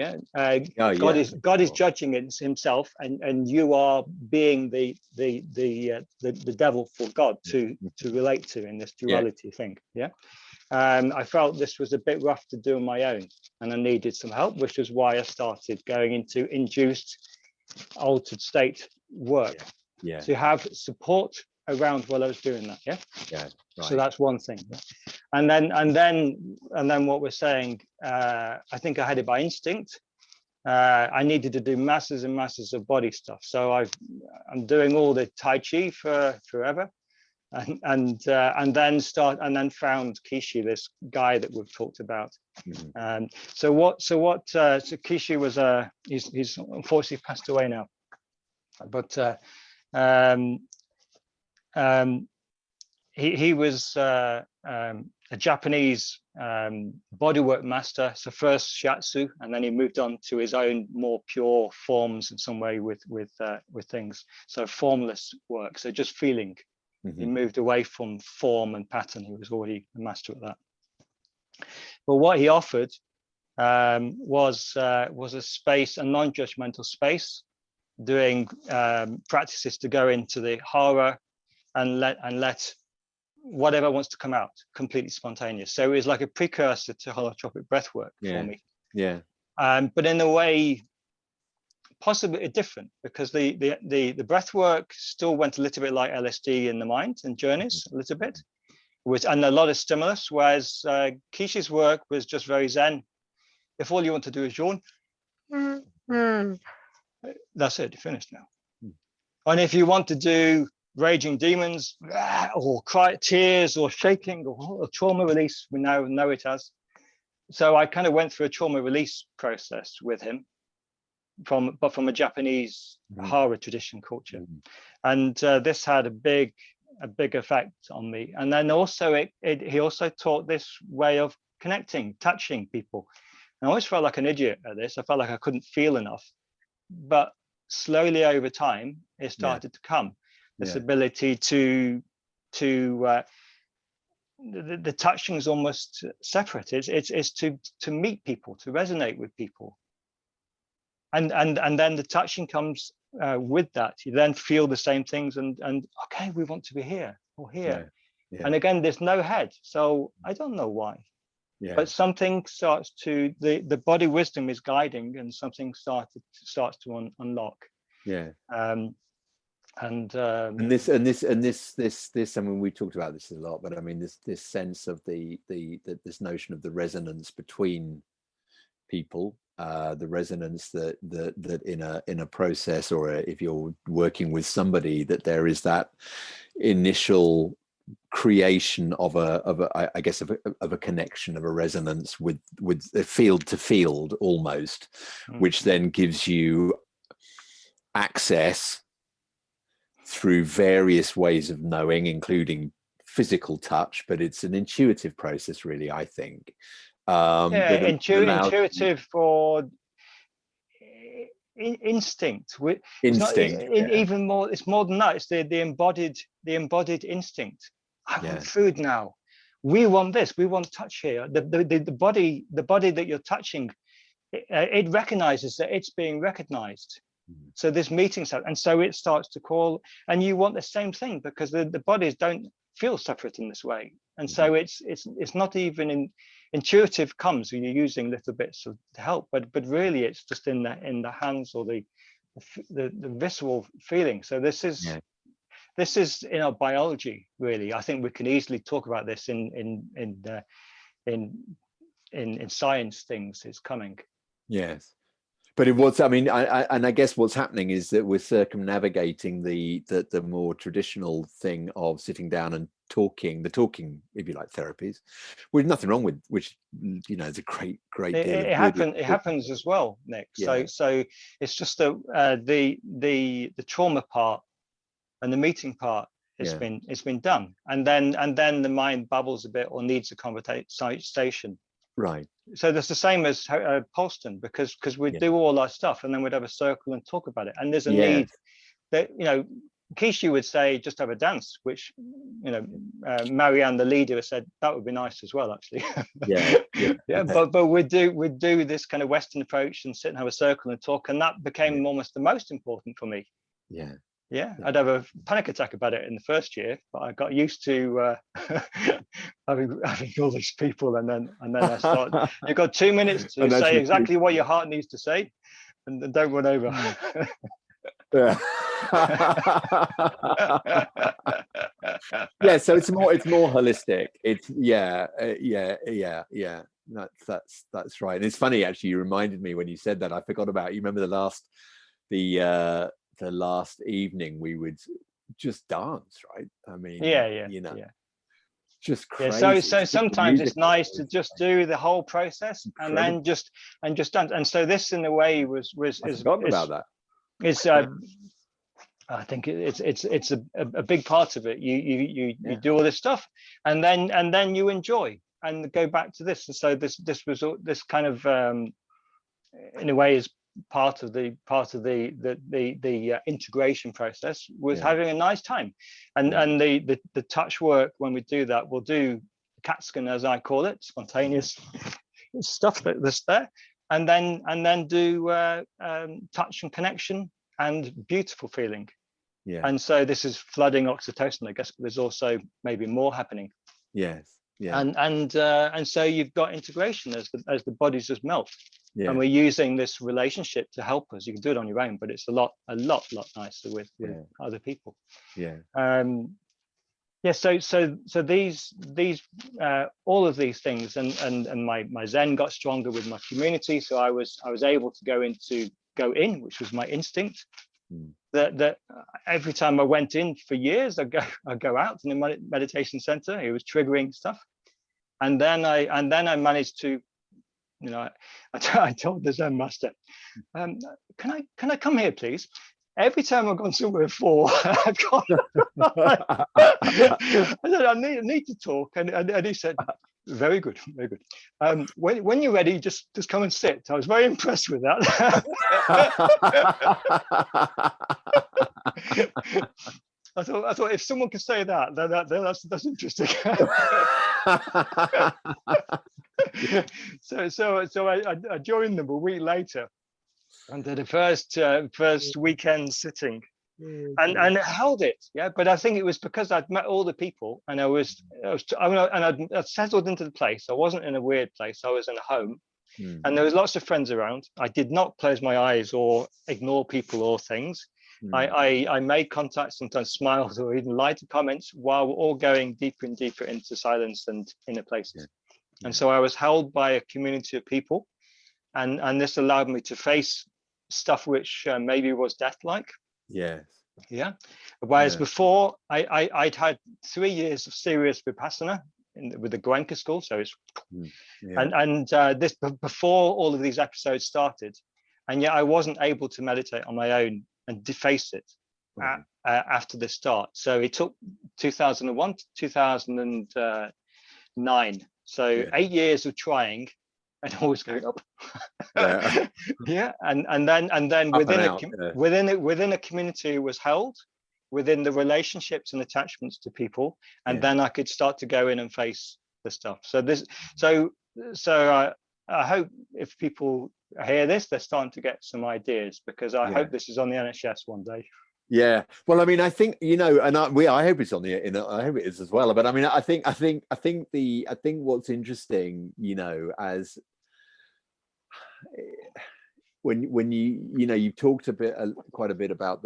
God is judging it himself, and you are being the devil for God to relate to in this duality thing. I felt this was a bit rough to do on my own, and I needed some help, which is why I started going into induced altered state work to have support around while I was doing that. So that's one thing. And then what we're saying, I think I had it by instinct. I needed to do masses and masses of body stuff. So I'm doing all the Tai Chi for forever. and then found Kishi, this guy that we've talked about. So Kishi was he's unfortunately passed away now, but he was a Japanese bodywork master, so first shiatsu, and then he moved on to his own more pure forms in some way with things. So formless work, so just feeling. He moved away from form and pattern. He was already a master at that. But what he offered was a space, a non-judgmental space, doing practices to go into the hara and let whatever wants to come out, completely spontaneous. So it was like a precursor to holotropic breathwork for me. Yeah. But in a way, possibly different, because the breath work still went a little bit like LSD in the mind and journeys, a little bit, and a lot of stimulus, whereas Kishi's work was just very zen. If all you want to do is yawn, that's it, you're finished now. And if you want to do raging demons or cry, tears or shaking or trauma release, we now know it as. So I kind of went through a trauma release process with him, from a Japanese hara tradition culture, and this had a big effect on me. And then also he also taught this way of connecting, touching people. And I always felt like an idiot at this. I felt like I couldn't feel enough, but slowly over time it started to come, this ability to the touching is almost separate. It's to meet people, to resonate with people. And then the touching comes with that. You then feel the same things, and okay, we want to be here or here. And again, there's no head, so I don't know why. But something starts to the body wisdom is guiding, and something starts to unlock. And this I mean, we talked about this a lot, but I mean this sense of this notion of the resonance between people, the resonance that in a process, or if you're working with somebody, that there is that initial creation of a connection, of a resonance with a field to field almost, which then gives you access through various ways of knowing, including physical touch, but it's an intuitive process, really, I think. Intuitive or instinct. Even more. It's more than that. It's the embodied instinct. I want food now. We want this. We want touch here. The body that you're touching, it recognizes that it's being recognized. So this meeting, and so it starts to call, and you want the same thing, because the bodies don't feel separate in this way, and so it's not even intuitive comes when you're using little bits to help, but really it's just in the hands or the visceral feeling. So this is in our biology, really. I think we can easily talk about this in science things. It's coming. Yes. But I guess what's happening is that we're circumnavigating the more traditional thing of sitting down and talking, if you like, therapies, with nothing wrong with, which, you know, is a great deal. It happens as well, Nick. So it's just the trauma part and the meeting part it's been done, and then the mind bubbles a bit or needs a conversation. Right. So that's the same as Polston, because we do all our stuff and then we'd have a circle and talk about it. And there's a need that, you know, Kishi would say, just have a dance, which, you know, Marianne, the leader, said that would be nice as well, actually. But we'd do this kind of Western approach and sit and have a circle and talk. And that became almost the most important for me. I'd have a panic attack about it in the first year, but I got used to having all these people, and then I start. You've got 2 minutes to say exactly what your heart needs to say, and don't run over. So it's more holistic. It's that's right. And it's funny, actually, you reminded me when you said that. I forgot about, you remember the last evening we would just dance, right? I mean, yeah, you know, yeah. just Yeah, crazy. so To keep the sometimes it's music up nice to is just do the whole process and then incredible. just dance. And so this, in a way, I've forgotten about that. is I think it's a big part of it. You do all this stuff, and then you enjoy and go back to this. And so this was this kind of in a way is part of the integration process, was having a nice time. And the touch work, when we do that, we'll do CAT scan, as I call it, spontaneous stuff that's there, and then do touch and connection and beautiful feeling. And so this is flooding oxytocin, I guess, but there's also maybe more happening. Yes. Yeah. And so you've got integration as the bodies just melt. Yeah. And we're using this relationship to help us. You can do it on your own, but it's a lot nicer with other people. Yeah. Yeah. So these all of these things, and my Zen got stronger with my community. So I was able to go in, which was my instinct. That every time I went in for years, I'd go out in the meditation center. It was triggering stuff, and then I managed to, you know, I told the Zen master, can I come here, please? Every time I've gone somewhere before, I've gone. I said, I need to talk, and he said, very good, very good. When you're ready, just come and sit. I was very impressed with that. I thought if someone could say that, then that's interesting. So I joined them a week later, and did the first weekend sitting, and held it. Yeah, but I think it was because I'd met all the people, and I'd settled into the place. I wasn't in a weird place. I was in a home, and there was lots of friends around. I did not close my eyes or ignore people or things. I made contact, sometimes smiled or even lighted comments, while we're all going deeper and deeper into silence and inner places. And so I was held by a community of people, and this allowed me to face stuff which maybe was death-like. Yes. Yeah. Whereas before, I'd had 3 years of serious vipassana with the Goenka school. So it's this before all of these episodes started, and yet I wasn't able to meditate on my own and deface it after the start. So it took 2001 to 2009. So 8 years of trying and always going up. And then within a community was held within the relationships and attachments to people, and then I could start to go in and face the stuff. So I hope if people hear this, they're starting to get some ideas, because I hope this is on the NHS one day. Yeah, well, I mean, I think, you know, and I hope it's on the, I hope it is as well. But I mean, I think what's interesting, you know, as when you've talked quite a bit about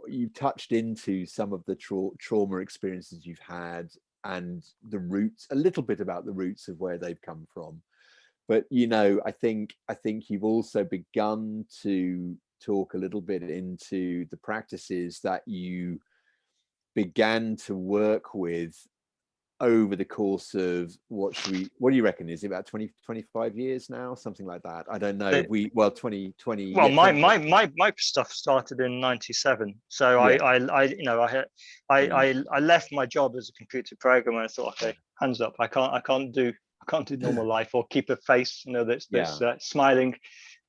you touched into some of the trauma experiences you've had, and the roots, a little bit about the roots of where they've come from. But, you know, I think you've also begun to talk a little bit into the practices that you began to work with over the course of what do you reckon, is it about 25 years now, something like that? I don't know. 2020. Well, my stuff started in '97, so I left my job as a computer programmer. I thought, okay, hands up, I can't do normal life or keep a face, you know, that's smiling.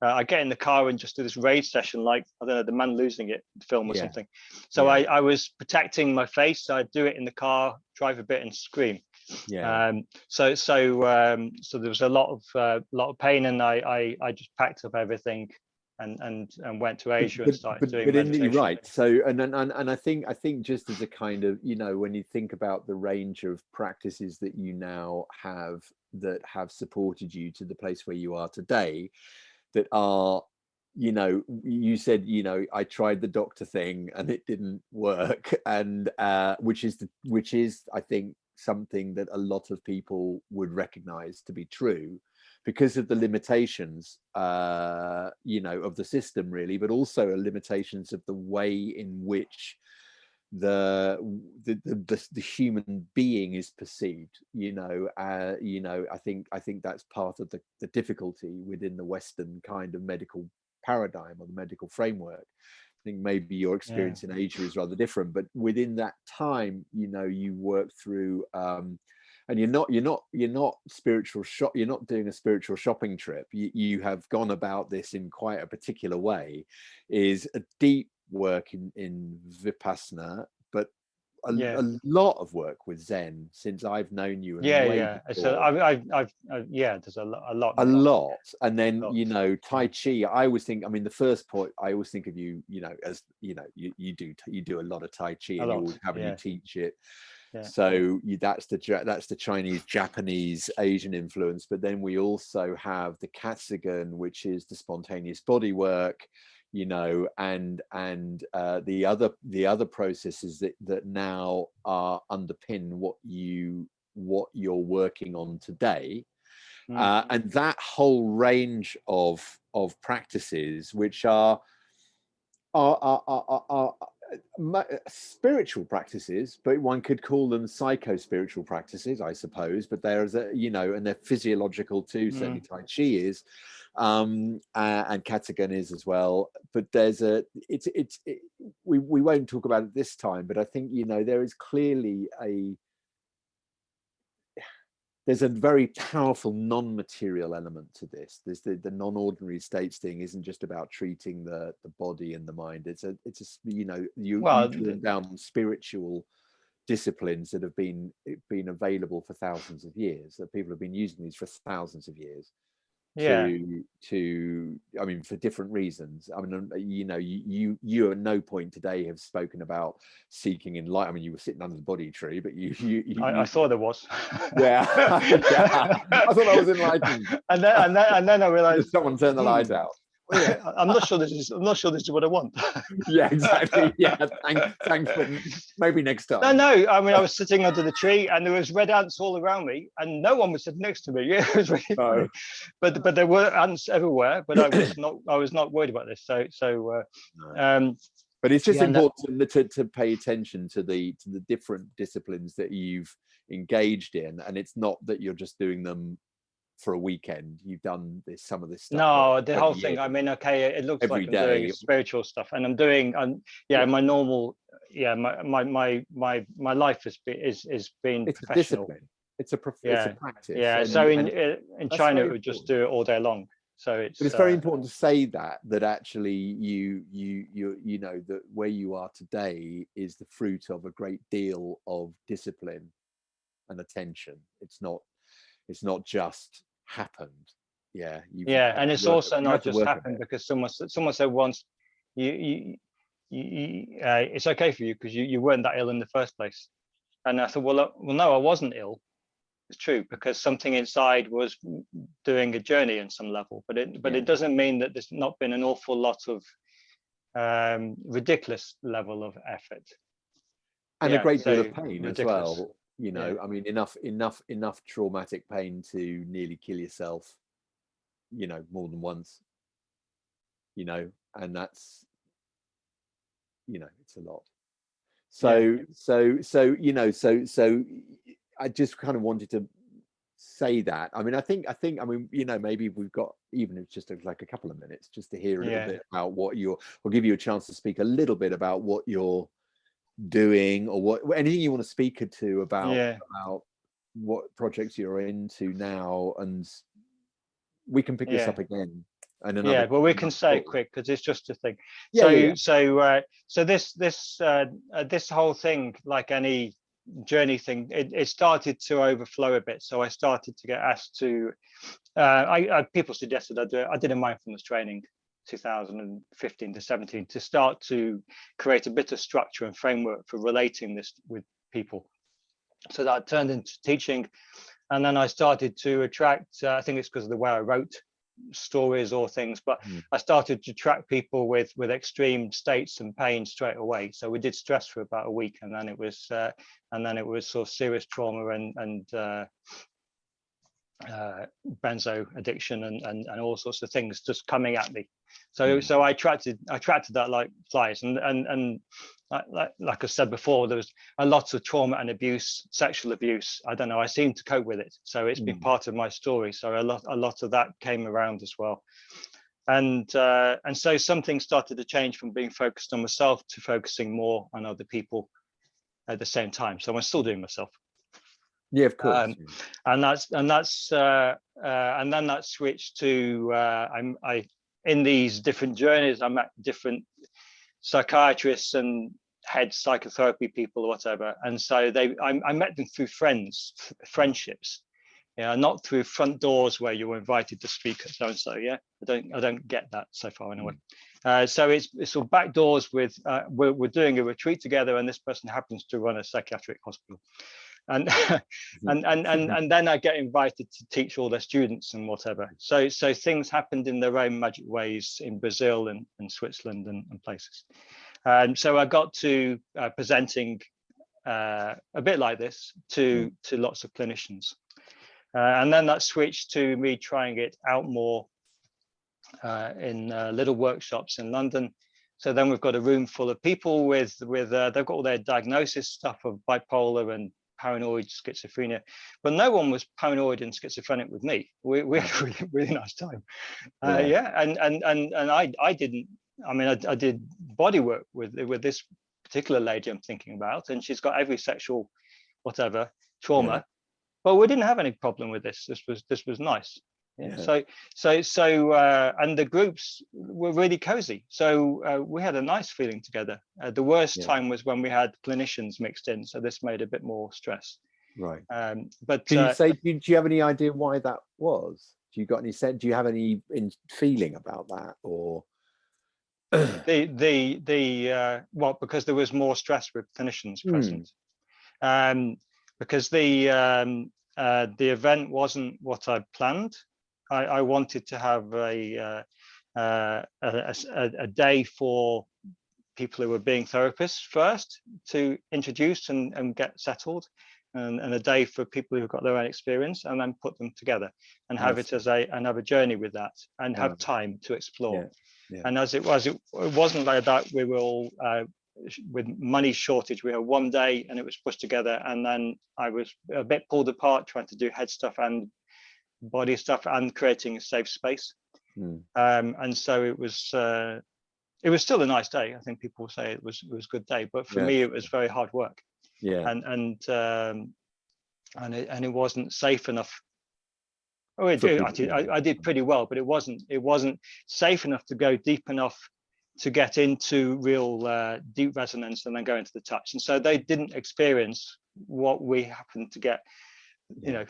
I get in the car and just do this rage session, like, I don't know, The Man Losing It film or something. So I was protecting my face. So I'd do it in the car, drive a bit and scream. So there was a lot of pain, and I just packed up everything and went to Asia and started doing meditation. You're right. So and I think just as a kind of, you know, when you think about the range of practices that you now have that have supported you to the place where you are today, that are, you know, you said, you know, I tried the doctor thing and it didn't work, and which is I think something that a lot of people would recognize to be true, because of the limitations you know, of the system really, but also limitations of the way in which the human being is perceived. You know, I think that's part of the difficulty within the Western kind of medical paradigm or the medical framework. I think maybe your experience in Asia is rather different, but within that time, you know, you work through and you're not spiritual shop, you're not doing a spiritual shopping trip. You have gone about this in quite a particular way, is a deep work in Vipassana, but a lot of work with Zen since I've known you. And So I've there's a lot. And then you know, Tai Chi. I always think, I mean, the first point I always think of you, you know, as you know, you do a lot of Tai Chi, and you always have you teach it. So that's the Chinese, Japanese, Asian influence. But then we also have the Katsugan, which is the spontaneous body work, you know, and the other processes that now are underpin what you're working on today. And that whole range of practices, which are spiritual practices, but one could call them psycho-spiritual practices, I suppose. But there's a, you know, and they're physiological too. Certainly Tai Chi is, and Katsugan is as well. But there's we won't talk about it this time, but I think, you know, there is clearly there's a very powerful non-material element to this. There's the non-ordinary states thing isn't just about treating the body and the mind. It's a you know, you draw down spiritual disciplines that have been available for thousands of years, that people have been using these for thousands of years. To I mean, for different reasons. I mean, you know, you at no point today have spoken about seeking enlightenment. I mean, you were sitting under the bodhi tree, but I thought there was. Yeah. I thought I was enlightened. And then I realized someone turned the lights out. I'm not sure this is what I want. Yeah, exactly. Yeah, thanks, but maybe next time. No. I mean, I was sitting under the tree, and there was red ants all around me, and no one was sitting next to me. Yeah, it was really funny. But there were ants everywhere. But I was not worried about this. But it's just important to pay attention to the different disciplines that you've engaged in, and it's not that you're just doing them for a weekend. You've done some of this stuff. No, the whole thing. I mean, okay, it looks like I'm doing spiritual stuff, and I'm doing, my normal, my life has been it's professional. A discipline. It's a practice. Yeah. So in China, it would just do it all day long. So it's very important to say that actually you know that where you are today is the fruit of a great deal of discipline and attention. It's not just happened. And it's also not just happened because someone said once, it's okay for you because you weren't that ill in the first place. And I thought, well, no, I wasn't ill. It's true, because something inside was doing a journey in some level, but it doesn't mean that there's not been an awful lot of ridiculous level of effort and a great deal of pain as well. You know, I mean, enough traumatic pain to nearly kill yourself, you know, more than once, you know, and that's, you know, it's a lot. So you know, so I just kind of wanted to say that. I mean, I think, you know, maybe we've got, even if it's just like a couple of minutes, just to hear a little bit about what we'll give you a chance to speak a little bit about what you're doing, or anything you want to speak to about what projects you're into now, and we can pick this up again. Well, we can say it quick because it's just a thing. So this whole thing, like any journey thing, it started to overflow a bit. So I started to get asked to people suggested I did a mindfulness training 2015 to 17 to start to create a bit of structure and framework for relating this with people. So that turned into teaching, and then I started to attract, I think it's because of the way I wrote stories or things, but I started to track people with extreme states and pain straight away. So we did stress for about a week, and then it was sort of serious trauma benzo addiction and all sorts of things just coming at me. So I attracted that like flies, and like I said before, there was a lot of trauma and abuse, sexual abuse. I don't know, I seem to cope with it, so it's been part of my story. So a lot of that came around as well, and so some things started to change from being focused on myself to focusing more on other people at the same time. So I'm still doing myself. Yeah, of course. And then that switched to I in these different journeys, I met different psychiatrists and head psychotherapy people or whatever, and so I met them through friendships, not through front doors where you were invited to speak at so and so. I don't get that so far anyway. So it's sort of back doors with we're doing a retreat together, and this person happens to run a psychiatric hospital. And and then I get invited to teach all their students and whatever. So things happened in their own magic ways in Brazil and Switzerland and places. So I got to presenting a bit like this to lots of clinicians, and then that switched to me trying it out more in little workshops in London. So then we've got a room full of people with they've got all their diagnosis stuff of bipolar and paranoid schizophrenia, but no one was paranoid and schizophrenic with me. We had a really nice time. And I didn't. I mean, I did body work with this particular lady I'm thinking about, and she's got every sexual whatever trauma, but we didn't have any problem with this. This was nice. So and the groups were really cozy. So we had a nice feeling together. The worst time was when we had clinicians mixed in. So this made a bit more stress. Right. But can you say, do you have any idea why that was? Do you have any feeling about that, or? Well, because there was more stress with clinicians present. Because the event wasn't what I planned. I wanted to have a day for people who were being therapists first to introduce and get settled, and a day for people who've got their own experience, and then put them together and have it as another journey with that, and have time to explore. And as it wasn't like that. We were all with money shortage. We had one day and it was pushed together, and then I was a bit pulled apart trying to do head stuff and body stuff and creating a safe space. And so it was still a nice day. I think people say it was a good day, but for me it was very hard work. And it wasn't safe enough. I did pretty well, but it wasn't safe enough to go deep enough to get into real deep resonance and then go into the touch. And so they didn't experience what we happened to get, a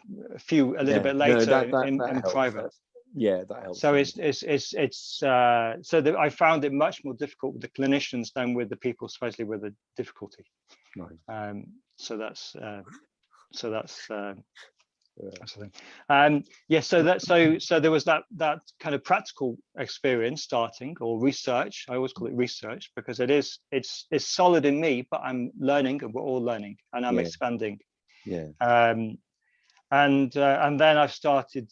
little bit later in private. That helps. So I found it much more difficult with the clinicians than with the people supposedly with the difficulty. Right. So that's the thing. So there was that kind of practical experience starting, or research. I always call it research because it's solid in me, but I'm learning, and we're all learning, and I'm expanding. And then I've started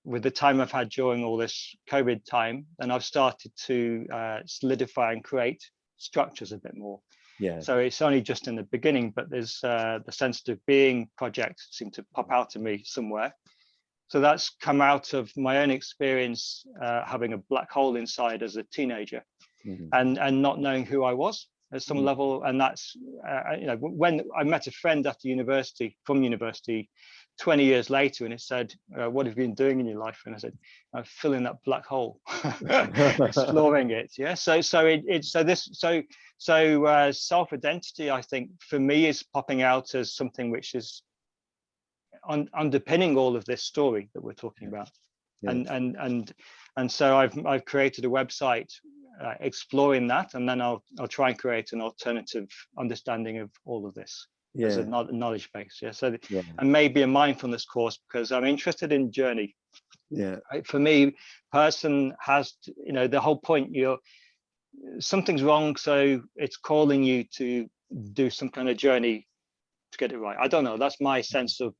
with the time I've had during all this COVID time, then I've started to solidify and create structures a bit more. So it's only just in the beginning, but there's the SensitiveBeing project seemed to pop out of me somewhere. So that's come out of my own experience having a black hole inside as a teenager, and not knowing who I was at some level. And that's when I met a friend from university 20 years later, and it said, what have you been doing in your life? And I said, I'm filling that black hole, exploring it. So self-identity, I think, for me, is popping out as something which is underpinning all of this story that we're talking about. And so I've created a website exploring that, and then I'll try and create an alternative understanding of all of this as a knowledge base. And maybe a mindfulness course, because I'm interested in journey. For me, person has to, the whole point, something's wrong, so it's calling you to do some kind of journey to get it right. I don't know. That's my sense of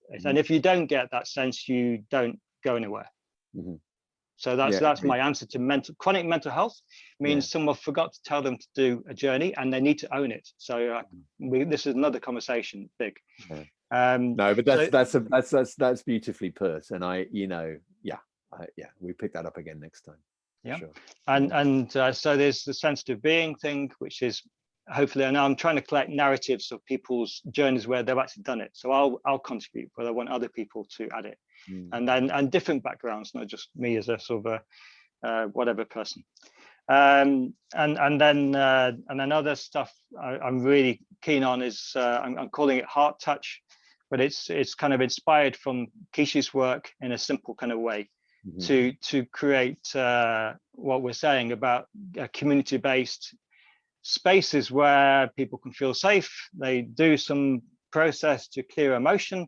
it. And if you don't get that sense, you don't go anywhere. So that's my answer to chronic mental health. Means someone forgot to tell them to do a journey, and they need to own it. So this is another conversation. Big. No, but that's beautifully put, and we pick that up again next time. Yeah, sure. And so there's the sensitive being thing, which is hopefully, and I'm trying to collect narratives of people's journeys where they've actually done it. So I'll contribute, but I want other people to add it, and different backgrounds, not just me as a sort of a whatever person. And then other stuff I'm really keen on is I'm calling it heart touch, but it's kind of inspired from Kishi's work in a simple kind of way. To create what we're saying about community-based spaces where people can feel safe. They do some process to clear emotion,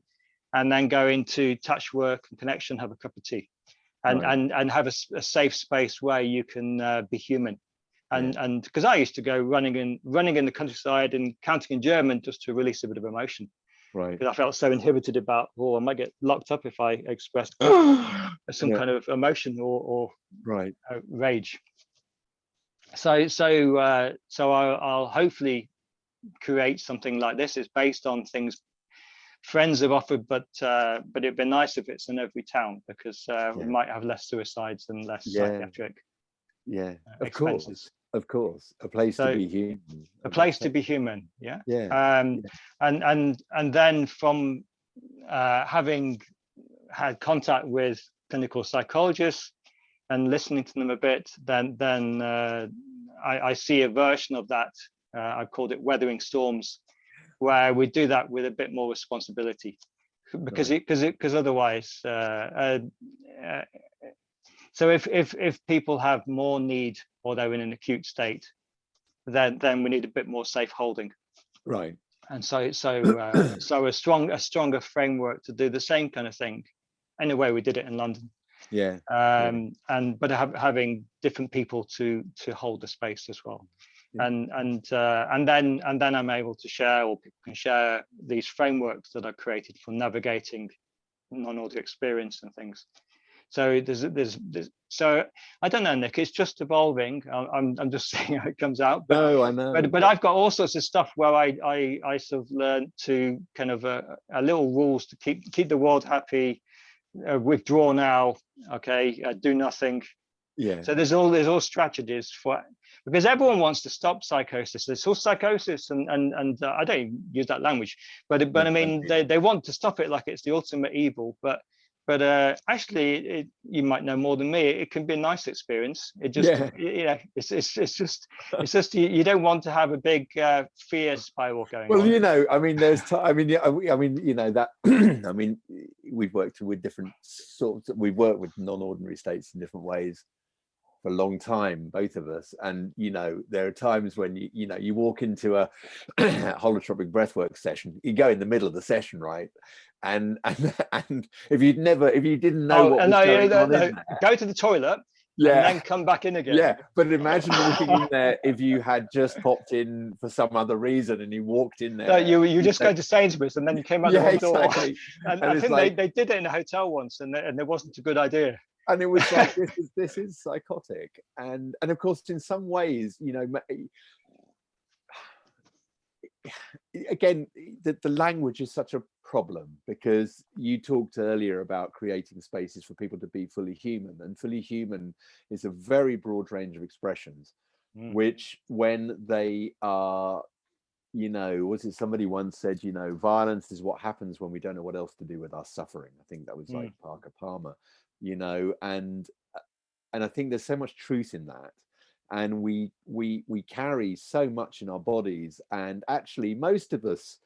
and then go into touch work and connection, have a cup of tea, and have a safe space where you can be human. And because I used to go running in the countryside and counting in German just to release a bit of emotion. Right. Because I felt so inhibited about, I might get locked up if I expressed some kind of emotion or rage. So I'll hopefully create something like this. It's based on things friends have offered, but it'd be nice if it's in every town, because we might have less suicides and less psychiatric expenses. Of course, a place to be human. A place to be human, and then from having had contact with clinical psychologists and listening to them a bit, then I see a version of that. I called it weathering storms, where we do that with a bit more responsibility, because otherwise. So if people have more need, or they're in an acute state, then we need a bit more safe holding. Right. And so a stronger framework to do the same kind of thing. In a way, we did it in London. But having different people to hold the space as well. And then I'm able to share, or people can share, these frameworks that I created for navigating non-audio experience and things. So there's so I don't know, Nick, it's just evolving. I'm just seeing how it comes out. But, no, I know. But I've got all sorts of stuff where I sort of learned to kind of a little rules to keep the world happy, withdraw now, do nothing. So there's all strategies for, because everyone wants to stop psychosis. There's all psychosis, and I don't even use that language, but I mean they want to stop it like it's the ultimate evil, but actually, you might know more than me. It can be a nice experience. It just, it's just you don't want to have a big fear spiral going on. Well, I mean, there's I mean, that. I mean, we've worked with different sorts. We've worked with non-ordinary states in different ways for a long time, both of us. And there are times when you walk into a holotropic breathwork session. You go in the middle of the session, right? And if you didn't know what was going on in there, go to the toilet and then come back in again. But imagine walking in there if you had just popped in for some other reason and you walked in there. No, you just go to Sainsbury's and then you came out the wrong door. And I think like, they did it in a hotel once, and it wasn't a good idea. And it was like, this is psychotic. And of course, in some ways, again, the language is such a problem, because you talked earlier about creating spaces for people to be fully human, and fully human is a very broad range of expressions, which when they are, was it somebody once said, violence is what happens when we don't know what else to do with our suffering. I think that was like Parker Palmer, and I think there's so much truth in that. And we carry so much in our bodies, and actually most of us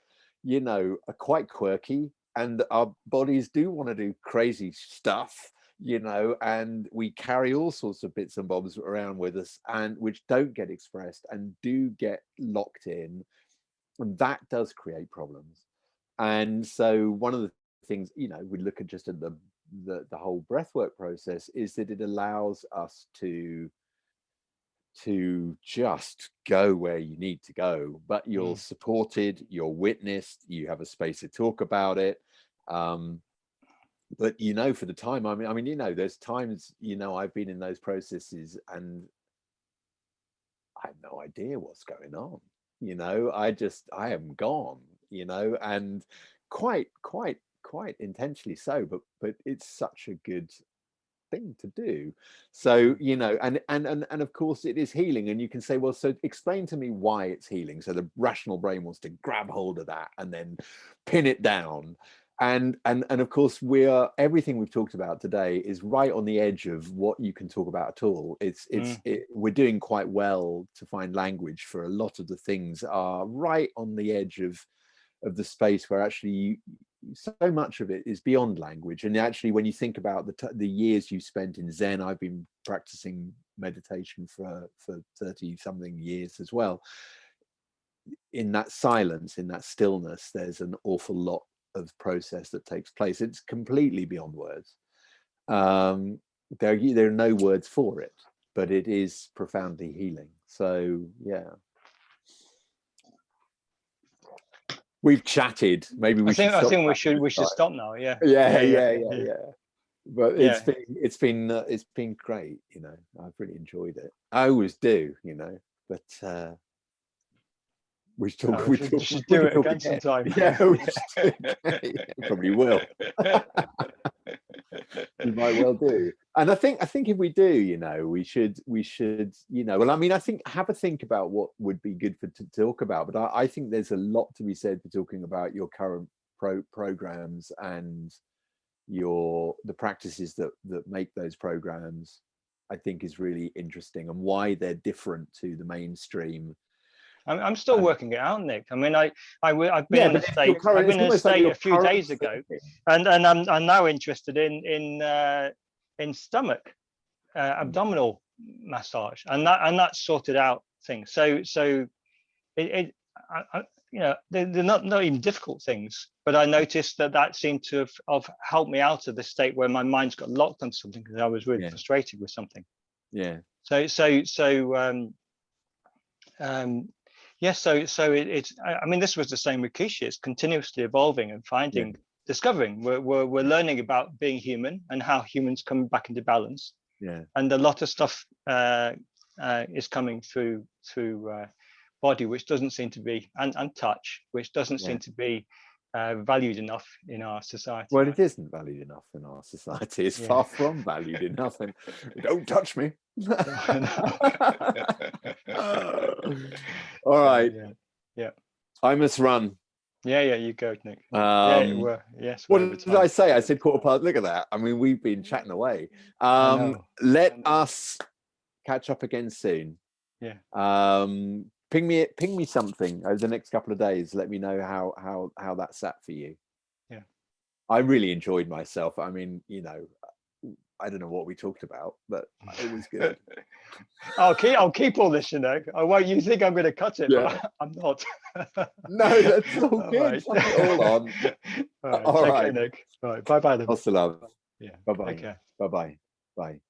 are quite quirky, and our bodies do want to do crazy stuff, and we carry all sorts of bits and bobs around with us, and which don't get expressed and do get locked in, and that does create problems. And so one of the things we look at just at the whole breathwork process is that it allows us to to just go where you need to go, but you're supported, you're witnessed, you have a space to talk about it. But you know, for the time, I mean, you know, there's times, you know, I've been in those processes and I have no idea what's going on. You know, I am gone, you know, and quite intentionally so, but it's such a good thing to do. So, you know, and of course it is healing, and you can say, well, so explain to me why it's healing. So the rational brain wants to grab hold of that and then pin it down. And of course, everything we've talked about today is right on the edge of what you can talk about at all. We're doing quite well to find language for a lot of the things are right on the edge of the space where actually so much of it is beyond language. And actually, when you think about the years you spent in Zen, I've been practicing meditation for 30 something years as well. In that silence, in that stillness, there's an awful lot of process that takes place. It's completely beyond words. There are no words for it, but it is profoundly healing. So yeah, we've chatted. Maybe we should. I think we should stop now. Yeah. Yeah. But it's been great. You know, I've really enjoyed it. I always do. You know, but. We should do it again sometime. Yeah, we should. Probably will. We might well do. And I think if we do, you know, we should, you know, well, I mean, I think have a think about what would be good to talk about. But I think there's a lot to be said for talking about your current programs and the practices that make those programs. I think is really interesting, and why they're different to the mainstream. I'm still working it out, Nick. I mean, I've been in a state. I've been in a state a few days ago, and I'm now interested in stomach, abdominal massage, and that sorted out things. So you know, they're not even difficult things, but I noticed that seemed to have helped me out of the state where my mind's got locked on something because I was really frustrated with something. Yeah. It's. I mean, this was the same with Kishi. It's continuously evolving and finding, discovering. We're learning about being human and how humans come back into balance. Yeah. And a lot of stuff is coming through body, which doesn't seem to be, and touch, which doesn't seem to be valued enough in our society. Well, it isn't valued enough in our society. It's far from valued enough. And don't touch me. All right. Yeah. I must run. Yeah, you go, Nick. Yes. What did I say? I said 15:15. Look at that. I mean, we've been chatting away. Let us catch up again soon. Yeah. Ping me something over the next couple of days. Let me know how that sat for you. Yeah. I really enjoyed myself. I mean, you know, I don't know what we talked about, but it was good. I'll keep all this, you know. You think I'm going to cut it, but I'm not. No, that's all good. Right. All on. All right. Nick. All right. Bye-bye then. Lots of love. Yeah. Bye-bye. Okay. Bye-bye. Bye.